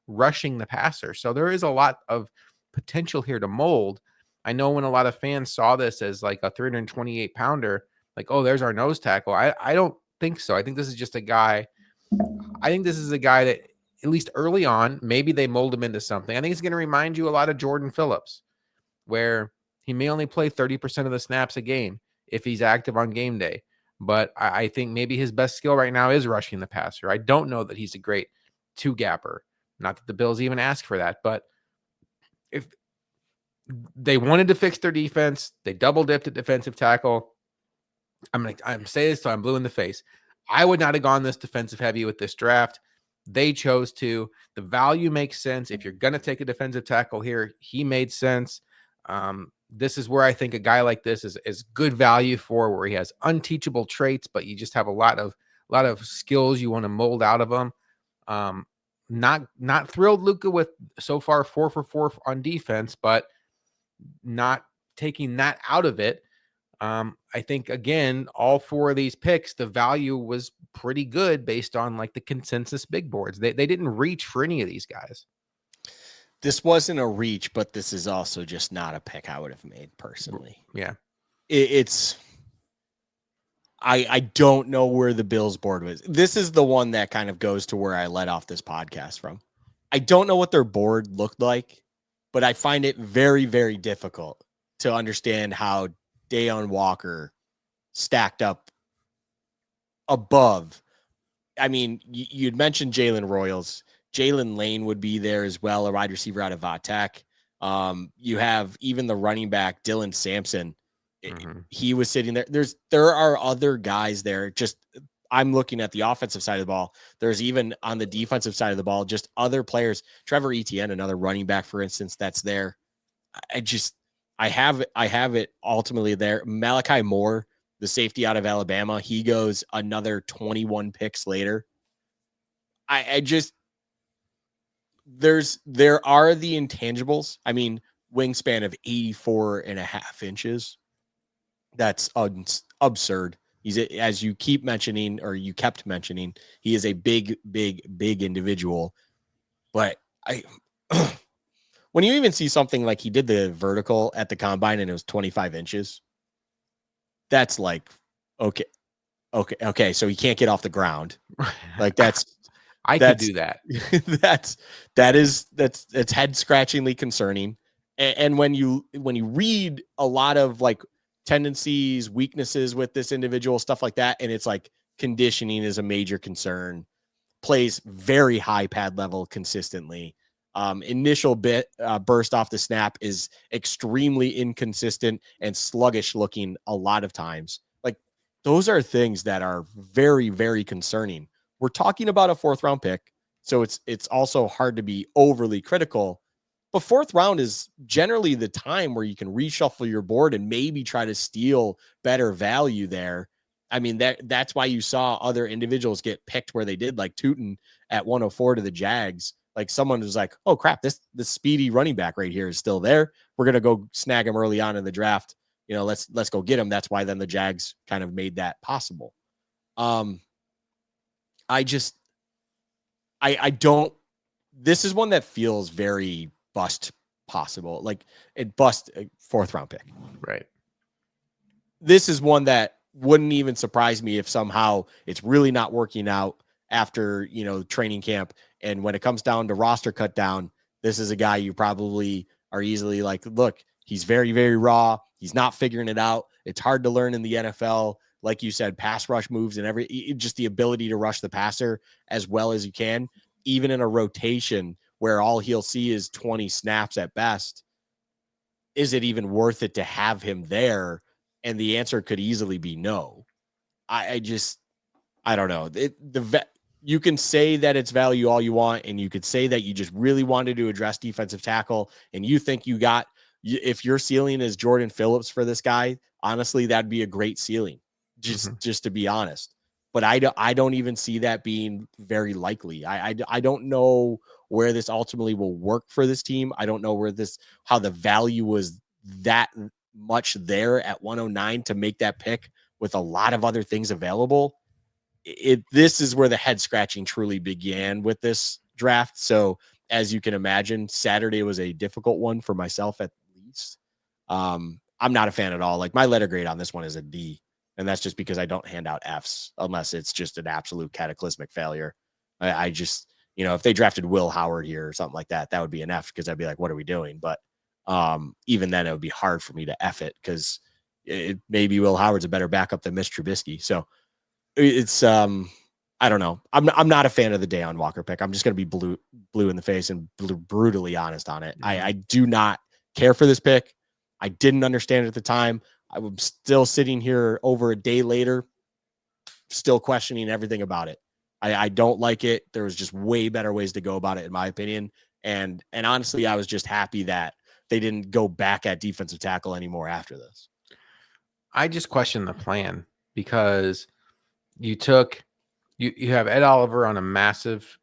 rushing the passer. So there is a lot of potential here to mold. I know when a lot of fans saw this as like a 328 pounder, like, oh, there's our nose tackle. I don't think so. I think this is just a guy. I think this is a guy that, at least early on, maybe they mold him into something. I think it's going to remind you a lot of Jordan Phillips, where he may only play 30% of the snaps a game if he's active on game day. But I think maybe his best skill right now is rushing the passer. I don't know that he's a great two-gapper. Not that the Bills even ask for that, but if they wanted to fix their defense, they double dipped at defensive tackle. I'm saying this so I'm blue in the face. I would not have gone this defensive heavy with this draft. They chose to. The value makes sense. If you're going to take a defensive tackle here, he made sense. This is where I think a guy like this is good value for, where he has unteachable traits, but you just have a lot of skills you want to mold out of him. Not thrilled Luka with so far 4 for 4 on defense, but not taking that out of it. I think, again, all 4 of these picks, the value was pretty good based on like the consensus big boards. They didn't reach for any of these guys. This wasn't a reach, but this is also just not a pick I would have made personally. Yeah. I don't know where the Bills board was. This is the one that kind of goes to where I let off this podcast from. I don't know what their board looked like, but I find it very, very difficult to understand how Deion Walker stacked up above. I mean, you'd mentioned Jalen Royals. Jalen Lane would be there as well, a wide receiver out of Vatech. You have even the running back, Dylan Sampson. Mm-hmm. He was sitting there. There are other guys there. Just I'm looking at the offensive side of the ball. There's even on the defensive side of the ball, just other players. Trevor Etienne, another running back, for instance, that's there. I have it ultimately there. Malachi Moore, the safety out of Alabama, he goes another 21 picks later. There are the intangibles. I mean, wingspan of 84.5 inches. That's absurd. He's, as you keep mentioning, or you kept mentioning, he is a big, big, big individual. But when you even see something like he did the vertical at the combine and it was 25 inches, that's like, okay. So he can't get off the ground. Like I could do that. That's head scratchingly concerning. And when you read a lot of like tendencies, weaknesses with this individual, stuff like that, and it's like conditioning is a major concern, plays very high pad level consistently. Initial burst off the snap is extremely inconsistent and sluggish looking a lot of times. Like those are things that are very, very concerning. We're talking about a 4th round pick, so it's also hard to be overly critical. But 4th round is generally the time where you can reshuffle your board and maybe try to steal better value there. I mean, that's why you saw other individuals get picked where they did, like Tootin at 104 to the Jags. Like someone was like, oh crap, this speedy running back right here is still there. We're gonna go snag him early on in the draft. You know, let's go get him. That's why then the Jags kind of made that possible. I don't. This is one that feels very bust possible. Like it bust a 4th round pick. Right. This is one that wouldn't even surprise me if somehow it's really not working out after, training camp. And when it comes down to roster cut down, this is a guy you probably are easily like, look, he's very, very raw. He's not figuring it out. It's hard to learn in the NFL. Like you said, pass rush moves and just the ability to rush the passer as well as you can, even in a rotation where all he'll see is 20 snaps at best. is it even worth it to have him there? And the answer could easily be no. I just, I don't know. You can say that it's value all you want, and you could say that you just really wanted to address defensive tackle, and you think you got, if your ceiling is Jordan Phillips for this guy, honestly, that'd be a great ceiling, just to be honest. But I don't even see that being very likely. I don't know where this ultimately will work for this team. I don't know how the value was that much there at 109 to make that pick with a lot of other things available. This is where the head scratching truly began with this draft. So as you can imagine, Saturday was a difficult one for myself at least. I'm not a fan at all. Like, my letter grade on this one is a D, and that's just because I don't hand out Fs unless it's just an absolute cataclysmic failure. I just, if they drafted Will Howard here or something like that, that would be an F, because I'd be like, what are we doing? But even then, it would be hard for me to F it, because maybe Will Howard's a better backup than Mitch Trubisky. So it's I don't know. I'm not a fan of the Deion Walker pick. I'm just going to be blue in the face and brutally honest on it. I do not care for this pick. I didn't understand it at the time. I'm still sitting here over a day later, still questioning everything about it. I don't like it. There was just way better ways to go about it, in my opinion. And honestly, I was just happy that they didn't go back at defensive tackle anymore after this. I just question the plan, because you have Ed Oliver on a massive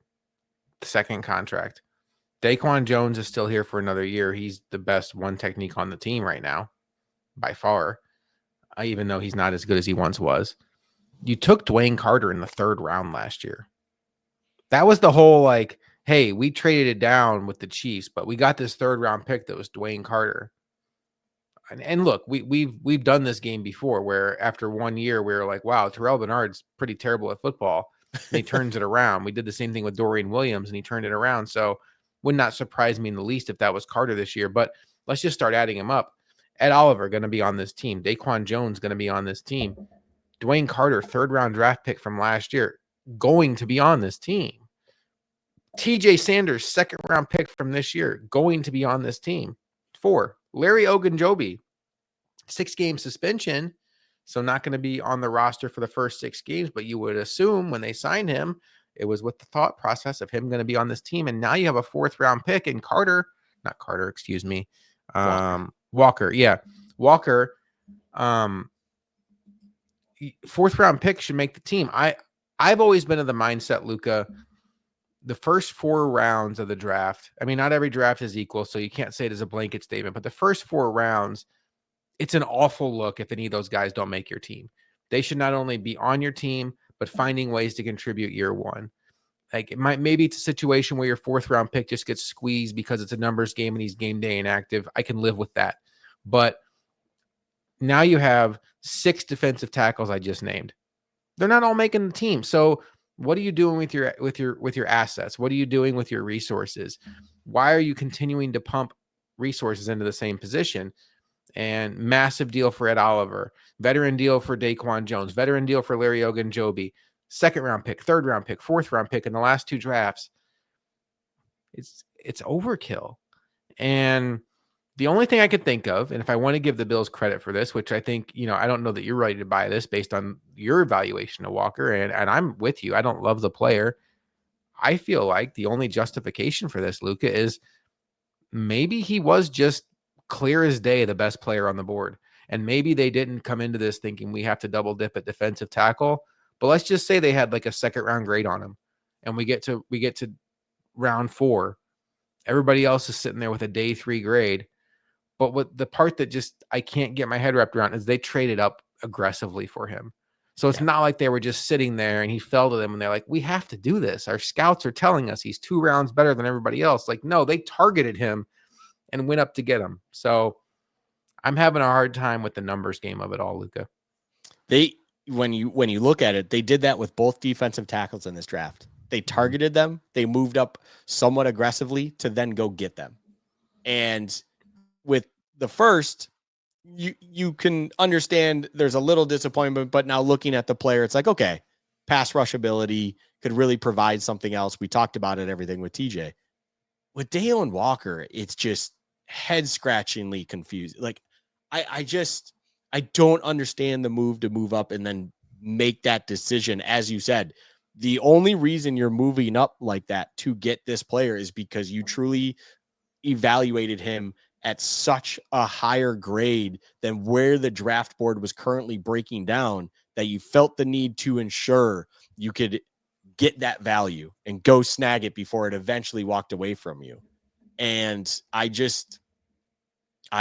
second contract. Daquan Jones is still here for another year. He's the best one technique on the team right now, by far, even though he's not as good as he once was. You took Dwayne Carter in the 3rd round last year. That was the whole, like, hey, we traded it down with the Chiefs, but we got this 3rd round pick that was Dwayne Carter. And look, we've done this game before, where after 1 year we were like, wow, Terrell Bernard's pretty terrible at football, and he turns it around. We did the same thing with Dorian Williams, and he turned it around. So would not surprise me in the least if that was Carter this year. But let's just start adding him up. Ed Oliver going to be on this team. Daquan Jones going to be on this team. Dwayne Carter, 3rd round draft pick from last year, going to be on this team. TJ Sanders, 2nd round pick from this year, going to be on this team. 4. Larry Ogunjobi, 6-game suspension, so not going to be on the roster for the first 6 games, but you would assume when they signed him, it was with the thought process of him going to be on this team. And now you have a 4th round pick in Walker. Yeah. Walker, 4th round pick should make the team. I've always been of the mindset, Luka, the first 4 rounds of the draft, I mean, not every draft is equal, so you can't say it as a blanket statement, but the first 4 rounds, it's an awful look if any of those guys don't make your team. They should not only be on your team, but finding ways to contribute year one. Like, maybe it's a situation where your 4th round pick just gets squeezed because it's a numbers game and he's game day inactive. I can live with that. But now you have 6 defensive tackles I just named. They're not all making the team. So what are you doing with your assets? What are you doing with your resources? Why are you continuing to pump resources into the same position? And massive deal for Ed Oliver, veteran deal for Daquan Jones, veteran deal for Larry Ogunjobi, 2nd round pick, 3rd round pick, 4th round pick in the last 2 drafts. It's overkill. And the only thing I could think of, and if I want to give the Bills credit for this, which I think, I don't know that you're ready to buy this based on your evaluation of Walker, and I'm with you. I don't love the player. I feel like the only justification for this, Luka, is maybe he was just clear as day the best player on the board. And maybe they didn't come into this thinking we have to double dip at defensive tackle. But let's just say they had like a 2nd round grade on him, and we get to round 4. Everybody else is sitting there with a day 3 grade. But what the part that just I can't get my head wrapped around is they traded up aggressively for him. So it's not like they were just sitting there and he fell to them and they're like, we have to do this. Our scouts are telling us he's 2 rounds better than everybody else. Like, no, they targeted him and went up to get him. So I'm having a hard time with the numbers game of it all, Luka. When you look at it, they did that with both defensive tackles in this draft. They targeted them. They moved up somewhat aggressively to then go get them. And with the first, you can understand there's a little disappointment, but now looking at the player, it's like, okay, pass rush ability could really provide something else. We talked about it, everything with TJ. With Dale and Walker, it's just, head scratchingly confused. Like I just I don't understand the move to move up and then make that decision. As you said, the only reason you're moving up like that to get this player is because you truly evaluated him at such a higher grade than where the draft board was currently breaking down, that you felt the need to ensure you could get that value and go snag it before it eventually walked away from you. And I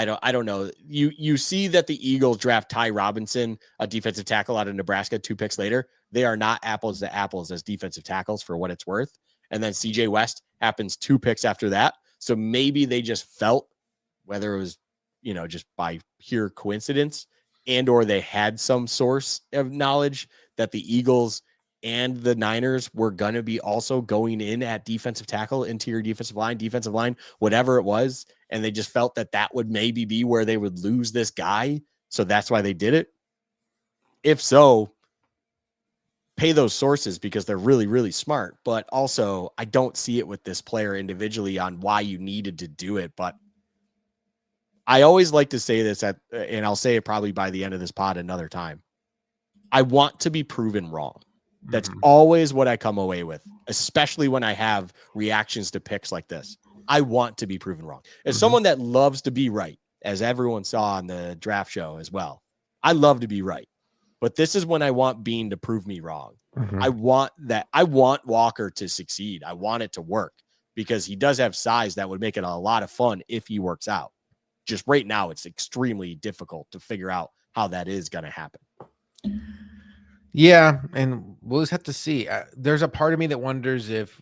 don't know. You see that the Eagles draft Ty Robinson, a defensive tackle out of Nebraska, 2 picks later. They are not apples to apples as defensive tackles for what it's worth. And then CJ West happens 2 picks after that. So maybe they just felt, whether it was, just by pure coincidence and or they had some source of knowledge, that the Eagles and the Niners were going to be also going in at defensive tackle, interior defensive line, whatever it was. And they just felt that that would maybe be where they would lose this guy. So that's why they did it. If so, pay those sources because they're really, really smart. But also, I don't see it with this player individually on why you needed to do it. But I always like to say this and I'll say it probably by the end of this pod another time. I want to be proven wrong. That's always what I come away with, especially when I have reactions to picks like this. I want to be proven wrong. As someone that loves to be right, as everyone saw on the draft show as well, I love to be right. But this is when I want Bean to prove me wrong. I want that. I want Walker to succeed. I want it to work because he does have size that would make it a lot of fun if he works out. Just right now, it's extremely difficult to figure out how that is going to happen. Yeah, and we'll just have to see. There's a part of me that wonders if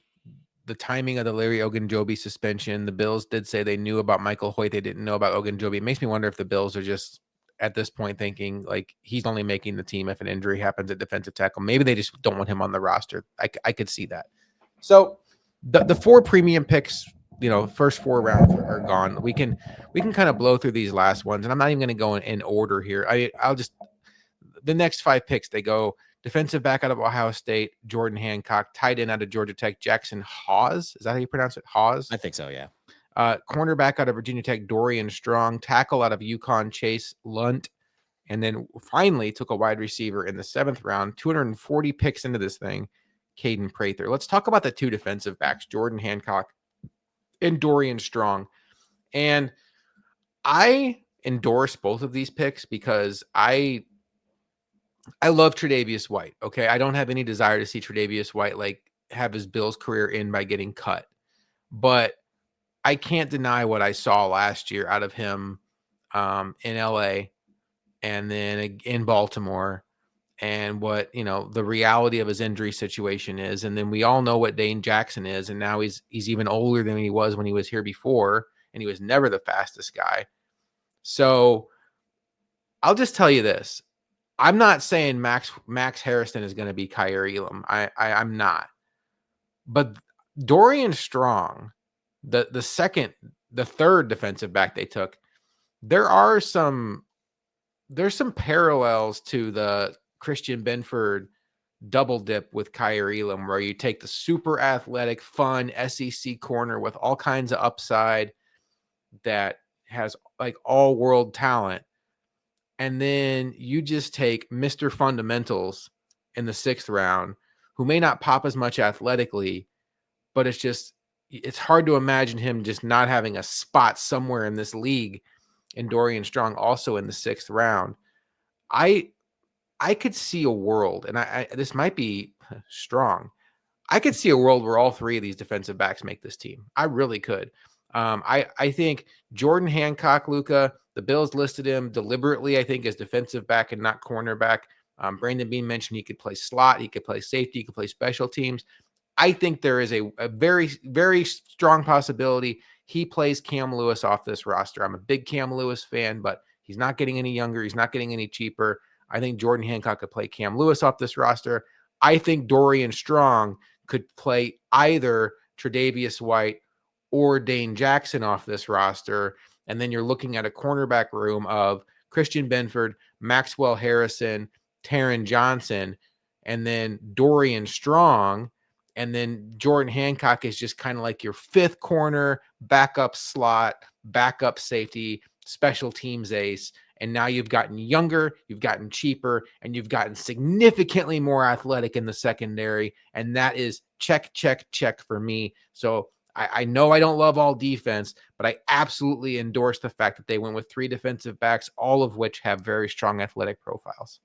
the timing of the Larry Ogunjobi suspension, the Bills did say they knew about Michael Hoyt. They didn't know about Ogunjobi. It makes me wonder if the Bills are just at this point thinking like he's only making the team if an injury happens at defensive tackle. Maybe they just don't want him on the roster. I could see that. So the 4 premium picks, first 4 rounds are gone. We can kind of blow through these last ones, and I'm not even going to go in order here. I'll just the next 5 picks, they go defensive back out of Ohio State, Jordan Hancock, tight end out of Georgia Tech, Jackson Hawes. Is that how you pronounce it? Hawes? I think so, yeah. Cornerback out of Virginia Tech, Dorian Strong, tackle out of UConn, Chase Lunt, and then finally took a wide receiver in the 7th round, 240 picks into this thing, Caden Prather. Let's talk about the 2 defensive backs, Jordan Hancock and Dorian Strong. And I endorse both of these picks because I love Tre'Davious White. Okay. I don't have any desire to see Tre'Davious White have his Bills career end by getting cut. But I can't deny what I saw last year out of him in LA and then in Baltimore, and what, the reality of his injury situation is. And then we all know what Dane Jackson is. And now he's even older than he was when he was here before. And he was never the fastest guy. So I'll just tell you this. I'm not saying Max Harrison is going to be Kyer Elam. I'm not. But Dorian Strong, the third defensive back they took, there's some parallels to the Christian Benford double dip with Kyer Elam, where you take the super athletic, fun SEC corner with all kinds of upside that has all world talent. And then you just take Mr. Fundamentals in the 6th round, who may not pop as much athletically, but it's hard to imagine him just not having a spot somewhere in this league. And Dorian Strong also in the 6th round. I could see a world, and this might be strong. I could see a world where all 3 of these defensive backs make this team. I really could. I think Jordan Hancock, Luka, the Bills listed him deliberately, I think, as defensive back and not cornerback. Brandon Beane mentioned he could play slot, he could play safety, he could play special teams. I think there is a very, very strong possibility he plays Cam Lewis off this roster. I'm a big Cam Lewis fan, but he's not getting any younger. He's not getting any cheaper. I think Jordan Hancock could play Cam Lewis off this roster. I think Dorian Strong could play either Tre'Davious White or Dane Jackson off this roster. And then you're looking at a cornerback room of Christian Benford, Maxwell Harrison, Taron Johnson, and then Dorian Strong. And then Jordan Hancock is just kind of like your 5th corner, backup slot, backup safety, special teams ace. And now you've gotten younger, you've gotten cheaper, and you've gotten significantly more athletic in the secondary. And that is check, check, check for me. So I know I don't love all defense, but I absolutely endorse the fact that they went with 3 defensive backs, all of which have very strong athletic profiles.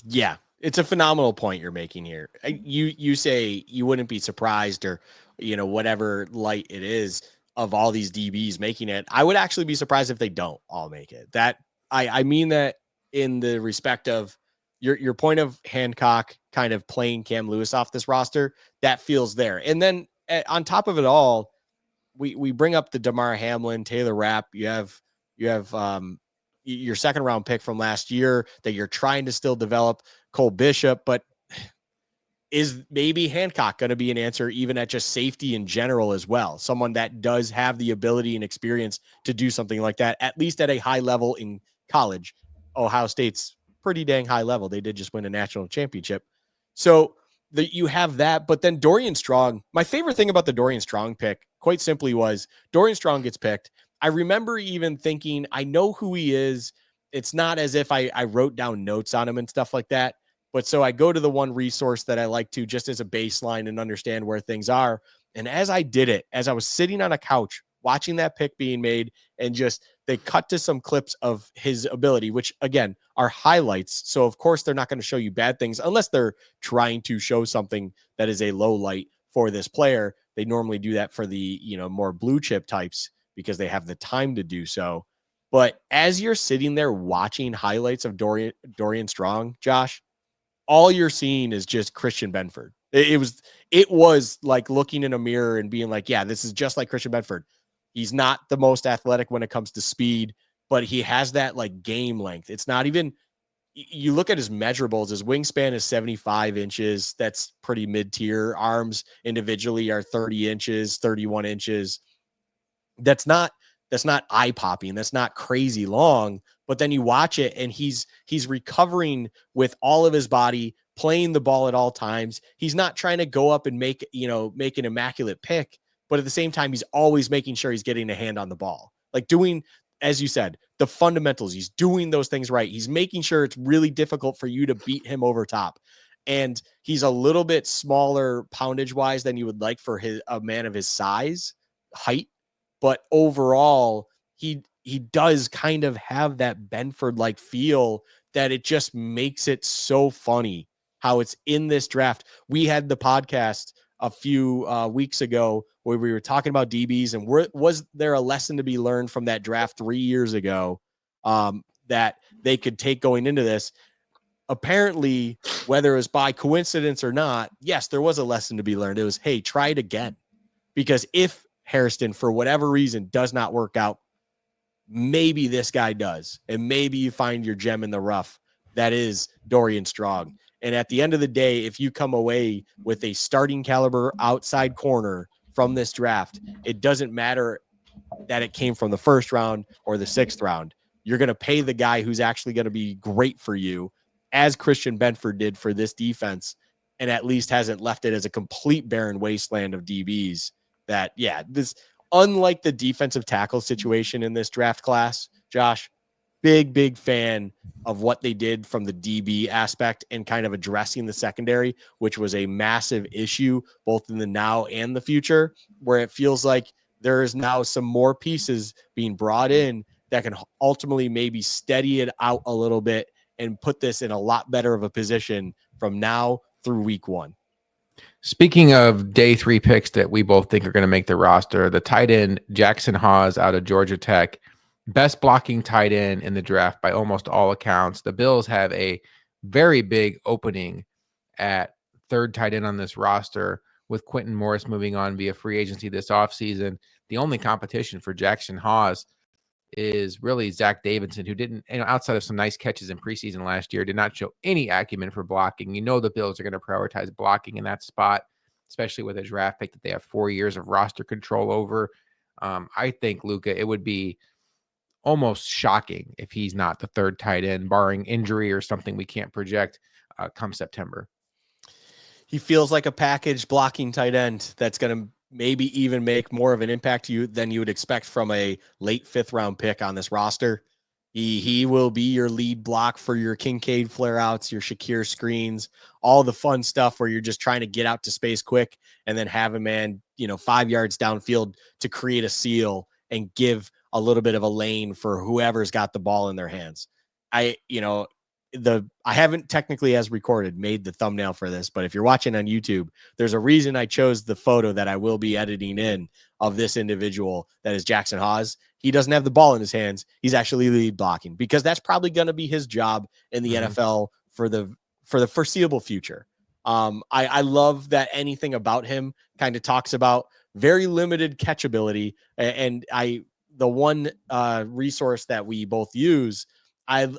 Yeah, it's a phenomenal point you're making here. You say you wouldn't be surprised, or whatever light it is, of all these DBs making it. I would actually be surprised if they don't all make it. That I mean that in the respect of your point of Hancock kind of playing Cam Lewis off this roster. That feels there, and then on top of it all, we bring up the Damar Hamlin, Taylor Rapp. You have your second round pick from last year that you're trying to still develop, Cole Bishop, but is maybe Hancock going to be an answer even at just safety in general as well? Someone that does have the ability and experience to do something like that, at least at a high level in college. Ohio State's pretty dang high level. They did just win a national championship. So you have that, but then Dorian Strong, my favorite thing about the Dorian Strong pick, quite simply, was Dorian Strong gets picked. I remember even thinking, I know who he is. It's not as if I wrote down notes on him and stuff like that. But so I go to the one resource that I like to just as a baseline and understand where things are. And as I did it, as I was sitting on a couch watching that pick being made, and just they cut to some clips of his ability, which again are highlights. So of course they're not going to show you bad things unless they're trying to show something that is a low light for this player. They normally do that for the more blue chip types because they have the time to do so. But as you're sitting there watching highlights of Dorian Strong, Josh, all you're seeing is just Christian Benford. It was like looking in a mirror and being like, yeah, this is just like Christian Benford. He's not the most athletic when it comes to speed, but he has that like game length. It's not even, you look at his measurables, his wingspan is 75 inches. That's pretty mid-tier. Arms individually are 30 inches, 31 inches. That's not eye-popping. That's not crazy long, but then you watch it and he's recovering with all of his body, playing the ball at all times. He's not trying to go up and make an immaculate pick, but at the same time, he's always making sure he's getting a hand on the ball. Like doing, as you said, the fundamentals. He's doing those things right. He's making sure it's really difficult for you to beat him over top. And he's a little bit smaller poundage wise than you would like for a man of his size, height. But overall, he does kind of have that Benford like feel that it just makes it so funny how it's in this draft. We had the podcast a few weeks ago where we were talking about DBs, and was there a lesson to be learned from that draft 3 years ago that they could take going into this? Apparently, whether it was by coincidence or not, yes, there was a lesson to be learned. It was, hey, try it again. Because if Hairston, for whatever reason, does not work out, maybe this guy does. And maybe you find your gem in the rough. That is Dorian Strong. And at the end of the day, if you come away with a starting caliber outside corner from this draft, it doesn't matter that it came from the first round or the sixth round. You're going to pay the guy who's actually going to be great for you, as Christian Benford did for this defense, and at least hasn't left it as a complete barren wasteland of DBs. That, yeah, this, unlike the defensive tackle situation in this draft class, Josh, big fan of what they did from the DB aspect and kind of addressing the secondary, which was a massive issue both in the now and the future, where it feels like there is now some more pieces being brought in that can ultimately maybe steady it out a little bit and put this in a lot better of a position from now through week 1. Speaking of day 3 picks that we both think are going to make the roster, the tight end Jackson Hawes out of Georgia Tech, best blocking tight end in the draft by almost all accounts. The Bills have a very big opening at third tight end on this roster, with Quentin Morris moving on via free agency this offseason. The only competition for Jackson Hawes is really Zach Davidson, who didn't, outside of some nice catches in preseason last year, did not show any acumen for blocking. The Bills are going to prioritize blocking in that spot, especially with a draft pick that they have 4 years of roster control over. I think, Luka, it would be almost shocking if he's not the third tight end, barring injury or something we can't project come September. He feels like a package blocking tight end that's going to maybe even make more of an impact to you than you would expect from a late 5th round pick on this roster. He will be your lead block for your Kincaid flare outs, your Shakir screens, all the fun stuff where you're just trying to get out to space quick and then have a man, 5 yards downfield to create a seal and give a little bit of a lane for whoever's got the ball in their hands. I haven't technically, as recorded, made the thumbnail for this, but if you're watching on YouTube, there's a reason I chose the photo that I will be editing in of this individual that is Jackson Hawes. He doesn't have the ball in his hands. He's actually lead blocking because that's probably going to be his job in the NFL for the foreseeable future. I love that anything about him kind of talks about very limited catchability. And the one resource that we both use, I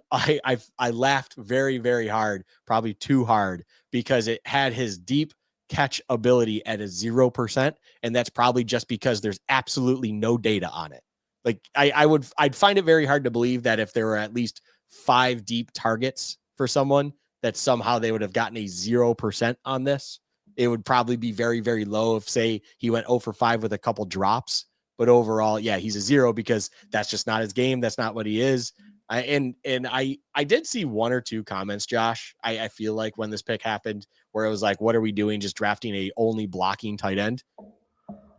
laughed very, very hard, probably too hard, because it had his deep catch ability at a 0%. And that's probably just because there's absolutely no data on it. Like I'd find it very hard to believe that if there were at least 5 deep targets for someone, that somehow they would have gotten a 0% on this. It would probably be very, very low if, say, he went 0 for 5 with a couple drops. But overall, yeah, he's a 0 because that's just not his game. That's not what he is. I did see 1 or 2 comments, Josh. I feel like when this pick happened, where it was like, what are we doing? Just drafting a only blocking tight end.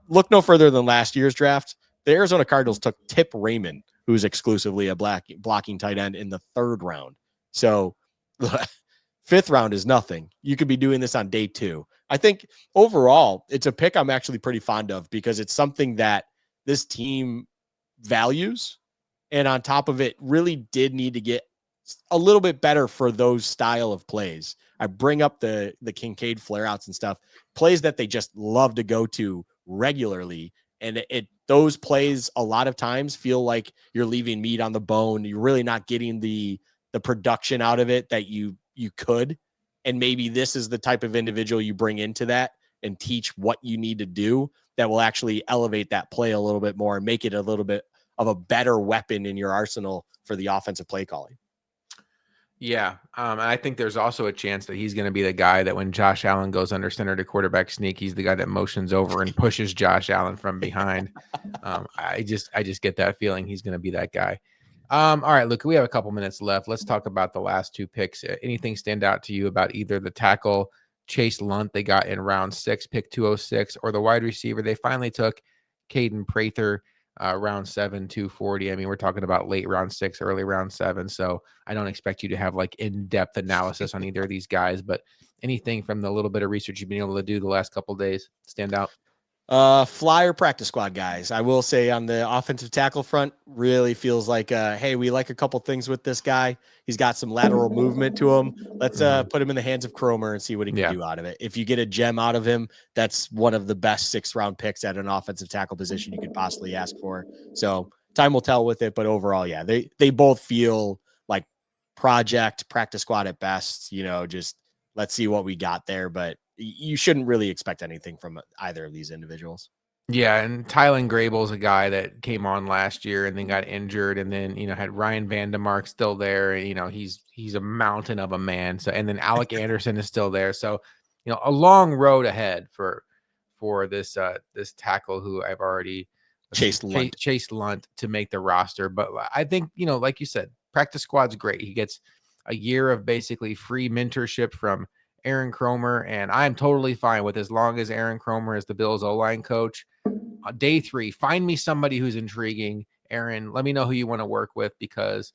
Look no further than last year's draft. The Arizona Cardinals took Tip Raymond, who's exclusively a blocking tight end, in the 3rd round. So 5th round is nothing. You could be doing this on day 2. I think overall, it's a pick I'm actually pretty fond of because it's something that this team values. And on top of it, really did need to get a little bit better for those style of plays. I bring up the Kincaid flare outs and stuff, plays that they just love to go to regularly. And those plays a lot of times feel like you're leaving meat on the bone. You're really not getting the production out of it that you could. And maybe this is the type of individual you bring into that and teach what you need to do that will actually elevate that play a little bit more and make it a little bit of a better weapon in your arsenal for the offensive play calling. Yeah. And I think there's also a chance that he's going to be the guy that when Josh Allen goes under center to quarterback sneak, he's the guy that motions over and pushes Josh Allen from behind. I just get that feeling he's going to be that guy. All right, Luke, we have a couple minutes left. Let's talk about the last 2 picks. Anything stand out to you about either the tackle Chase Lunt they got in round 6, pick 206, or the wide receiver they finally took, Caden Prather, round 7, 240. I mean, we're talking about late round 6, early round 7. So I don't expect you to have like in-depth analysis on either of these guys, but anything from the little bit of research you've been able to do the last couple of days stand out? Flyer practice squad guys. I will say on the offensive tackle front, really feels like, hey, we like a couple things with this guy. He's got some lateral movement to him. Let's put him in the hands of Cromer and see what he can do out of it. If you get a gem out of him, that's one of the best 6th round picks at an offensive tackle position you could possibly ask for. So time will tell with it, but overall, yeah, they both feel like project practice squad at best. Just let's see what we got there, but you shouldn't really expect anything from either of these individuals. Yeah, and Tylen Grable's a guy that came on last year and then got injured, and then had Ryan Vandemark still there. And, he's a mountain of a man. So, and then Alec Anderson is still there. So, a long road ahead for this tackle who I've already Chase Lunt to make the roster. But I think like you said, practice squad's great. He gets a year of basically free mentorship from Aaron Cromer, and I'm totally fine with as long as Aaron Cromer is the Bills O-line coach. Day 3, find me somebody who's intriguing. Aaron, let me know who you want to work with because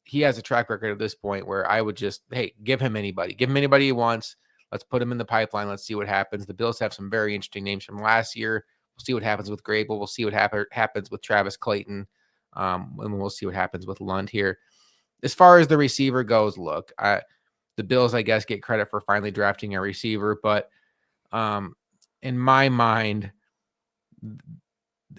he has a track record at this point where I would just, hey, give him anybody he wants. Let's put him in the pipeline. Let's see what happens. The Bills have some very interesting names from last year. We'll see what happens with Grable. We'll see what happens with Travis Clayton. And we'll see what happens with Lund here. As far as the receiver goes, look, the Bills, I guess, get credit for finally drafting a receiver, but in my mind,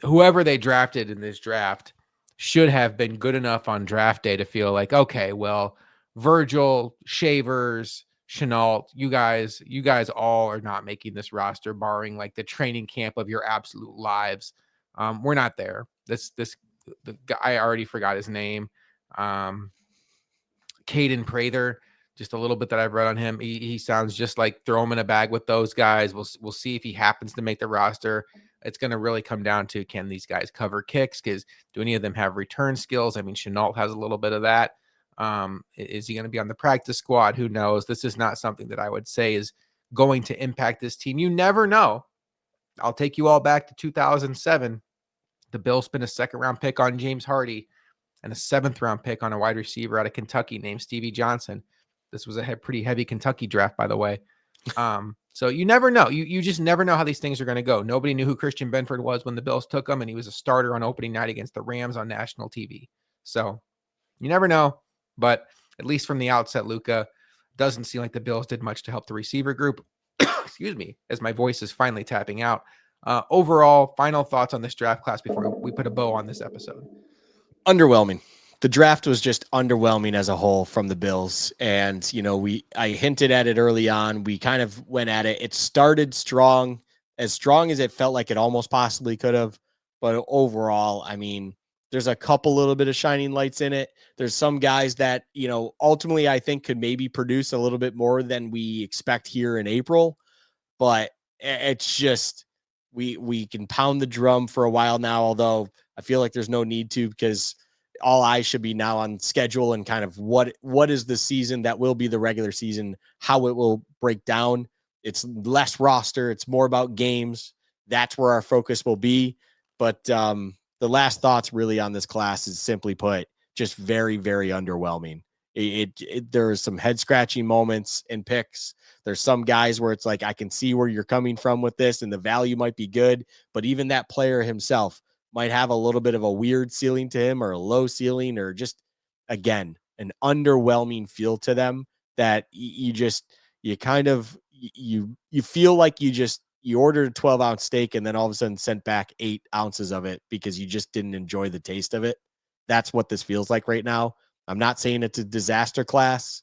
whoever they drafted in this draft should have been good enough on draft day to feel like, okay, well, Virgil, Shavers, Chenault, you guys all are not making this roster, barring like the training camp of your absolute lives. We're not there. The guy, I already forgot his name. Caden Prather, just a little bit that I've read on him. He sounds just like throw him in a bag with those guys. We'll see if he happens to make the roster. It's going to really come down to, can these guys cover kicks? Because do any of them have return skills? I mean, Chenault has a little bit of that. Is he going to be on the practice squad? Who knows? This is not something that I would say is going to impact this team. You never know. I'll take you all back to 2007. The Bills spent a second-round pick on James Hardy and a seventh-round pick on a wide receiver out of Kentucky named Stevie Johnson. This was a pretty heavy Kentucky draft, by the way. So you never know. You just never know how these things are going to go. Nobody knew who Christian Benford was when the Bills took him, and he was a starter on opening night against the Rams on national TV. So you never know. But at least from the outset, Luka, doesn't seem like the Bills did much to help the receiver group. Excuse me, as my voice is finally tapping out. Overall, final thoughts on this draft class before we put a bow on this episode. Underwhelming. The draft was just underwhelming as a whole from the Bills. And, I hinted at it early on. We kind of went at it. It started strong as it felt like it almost possibly could have. But overall, I mean, there's a couple little bit of shining lights in it. There's some guys that, ultimately I think could maybe produce a little bit more than we expect here in April. But it's just, we can pound the drum for a while now, although I feel like there's no need to, because all eyes should be now on schedule and kind of what is the season that will be the regular season, how it will break down. It's less roster. It's more about games. That's where our focus will be. But the last thoughts really on this class is, simply put, just very, very underwhelming. There are some head scratching moments in picks. There's some guys where it's like, I can see where you're coming from with this and the value might be good, but even that player himself might have a little bit of a weird ceiling to him, or a low ceiling, or just, again, an underwhelming feel to them that you feel like you ordered a 12-ounce steak and then all of a sudden sent back 8 ounces of it because you just didn't enjoy the taste of it. That's what this feels like right now. I'm not saying it's a disaster class,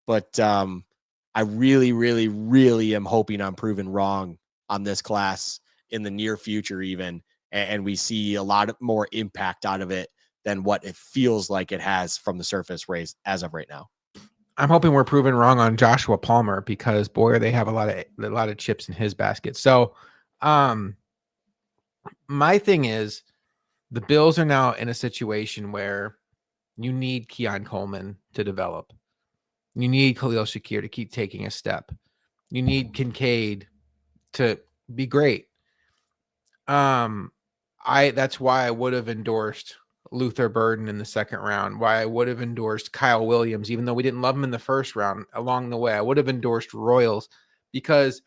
but I really, really, really am hoping I'm proven wrong on this class in the near future even, and we see a lot more impact out of it than what it feels like it has from the surface race as of right now. I'm hoping we're proven wrong on Joshua Palmer, because boy, they have a lot of chips in his basket. So, my thing is, the Bills are now in a situation where you need Keon Coleman to develop. You need Khalil Shakir to keep taking a step. You need Kincaid to be great. That's why I would have endorsed Luther Burden in the second round, why I would have endorsed Kyle Williams, even though we didn't love him in the first round. Along the way, I would have endorsed Royals, because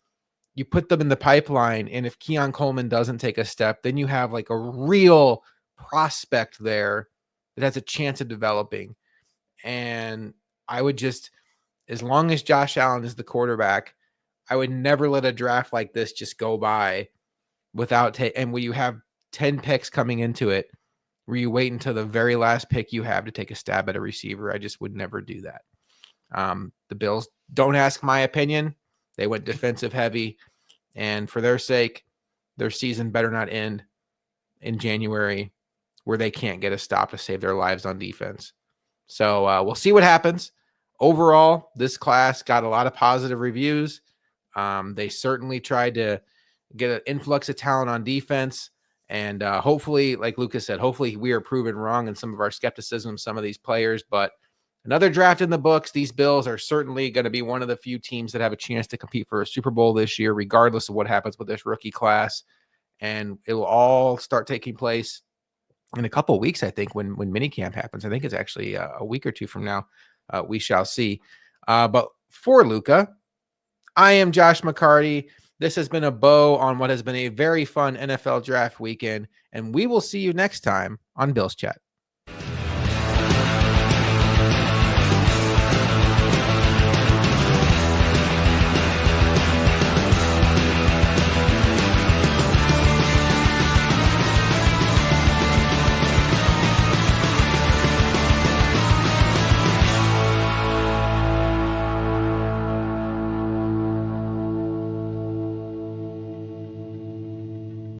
you put them in the pipeline, and if Keon Coleman doesn't take a step, then you have like a real prospect there that has a chance of developing. And I would just, as long as Josh Allen is the quarterback, I would never let a draft like this just go by without and where you have 10 picks coming into it, where you wait until the very last pick you have to take a stab at a receiver. I just would never do that. The Bills, don't ask my opinion. They went defensive heavy, and for their sake, their season better not end in January where they can't get a stop to save their lives on defense. So we'll see what happens. Overall, this class got a lot of positive reviews. They certainly tried to get an influx of talent on defense. And hopefully, like Lucas said, hopefully we are proven wrong in some of our skepticism, some of these players. But another draft in the books. These Bills are certainly going to be one of the few teams that have a chance to compete for a Super Bowl this year, regardless of what happens with this rookie class. And it will all start taking place in a couple of weeks, I think, when minicamp happens. I think it's actually a week or two from now. We shall see. But for Luka, I am Josh McCarty. This has been a bow on what has been a very fun NFL draft weekend, and we will see you next time on Bills Chat.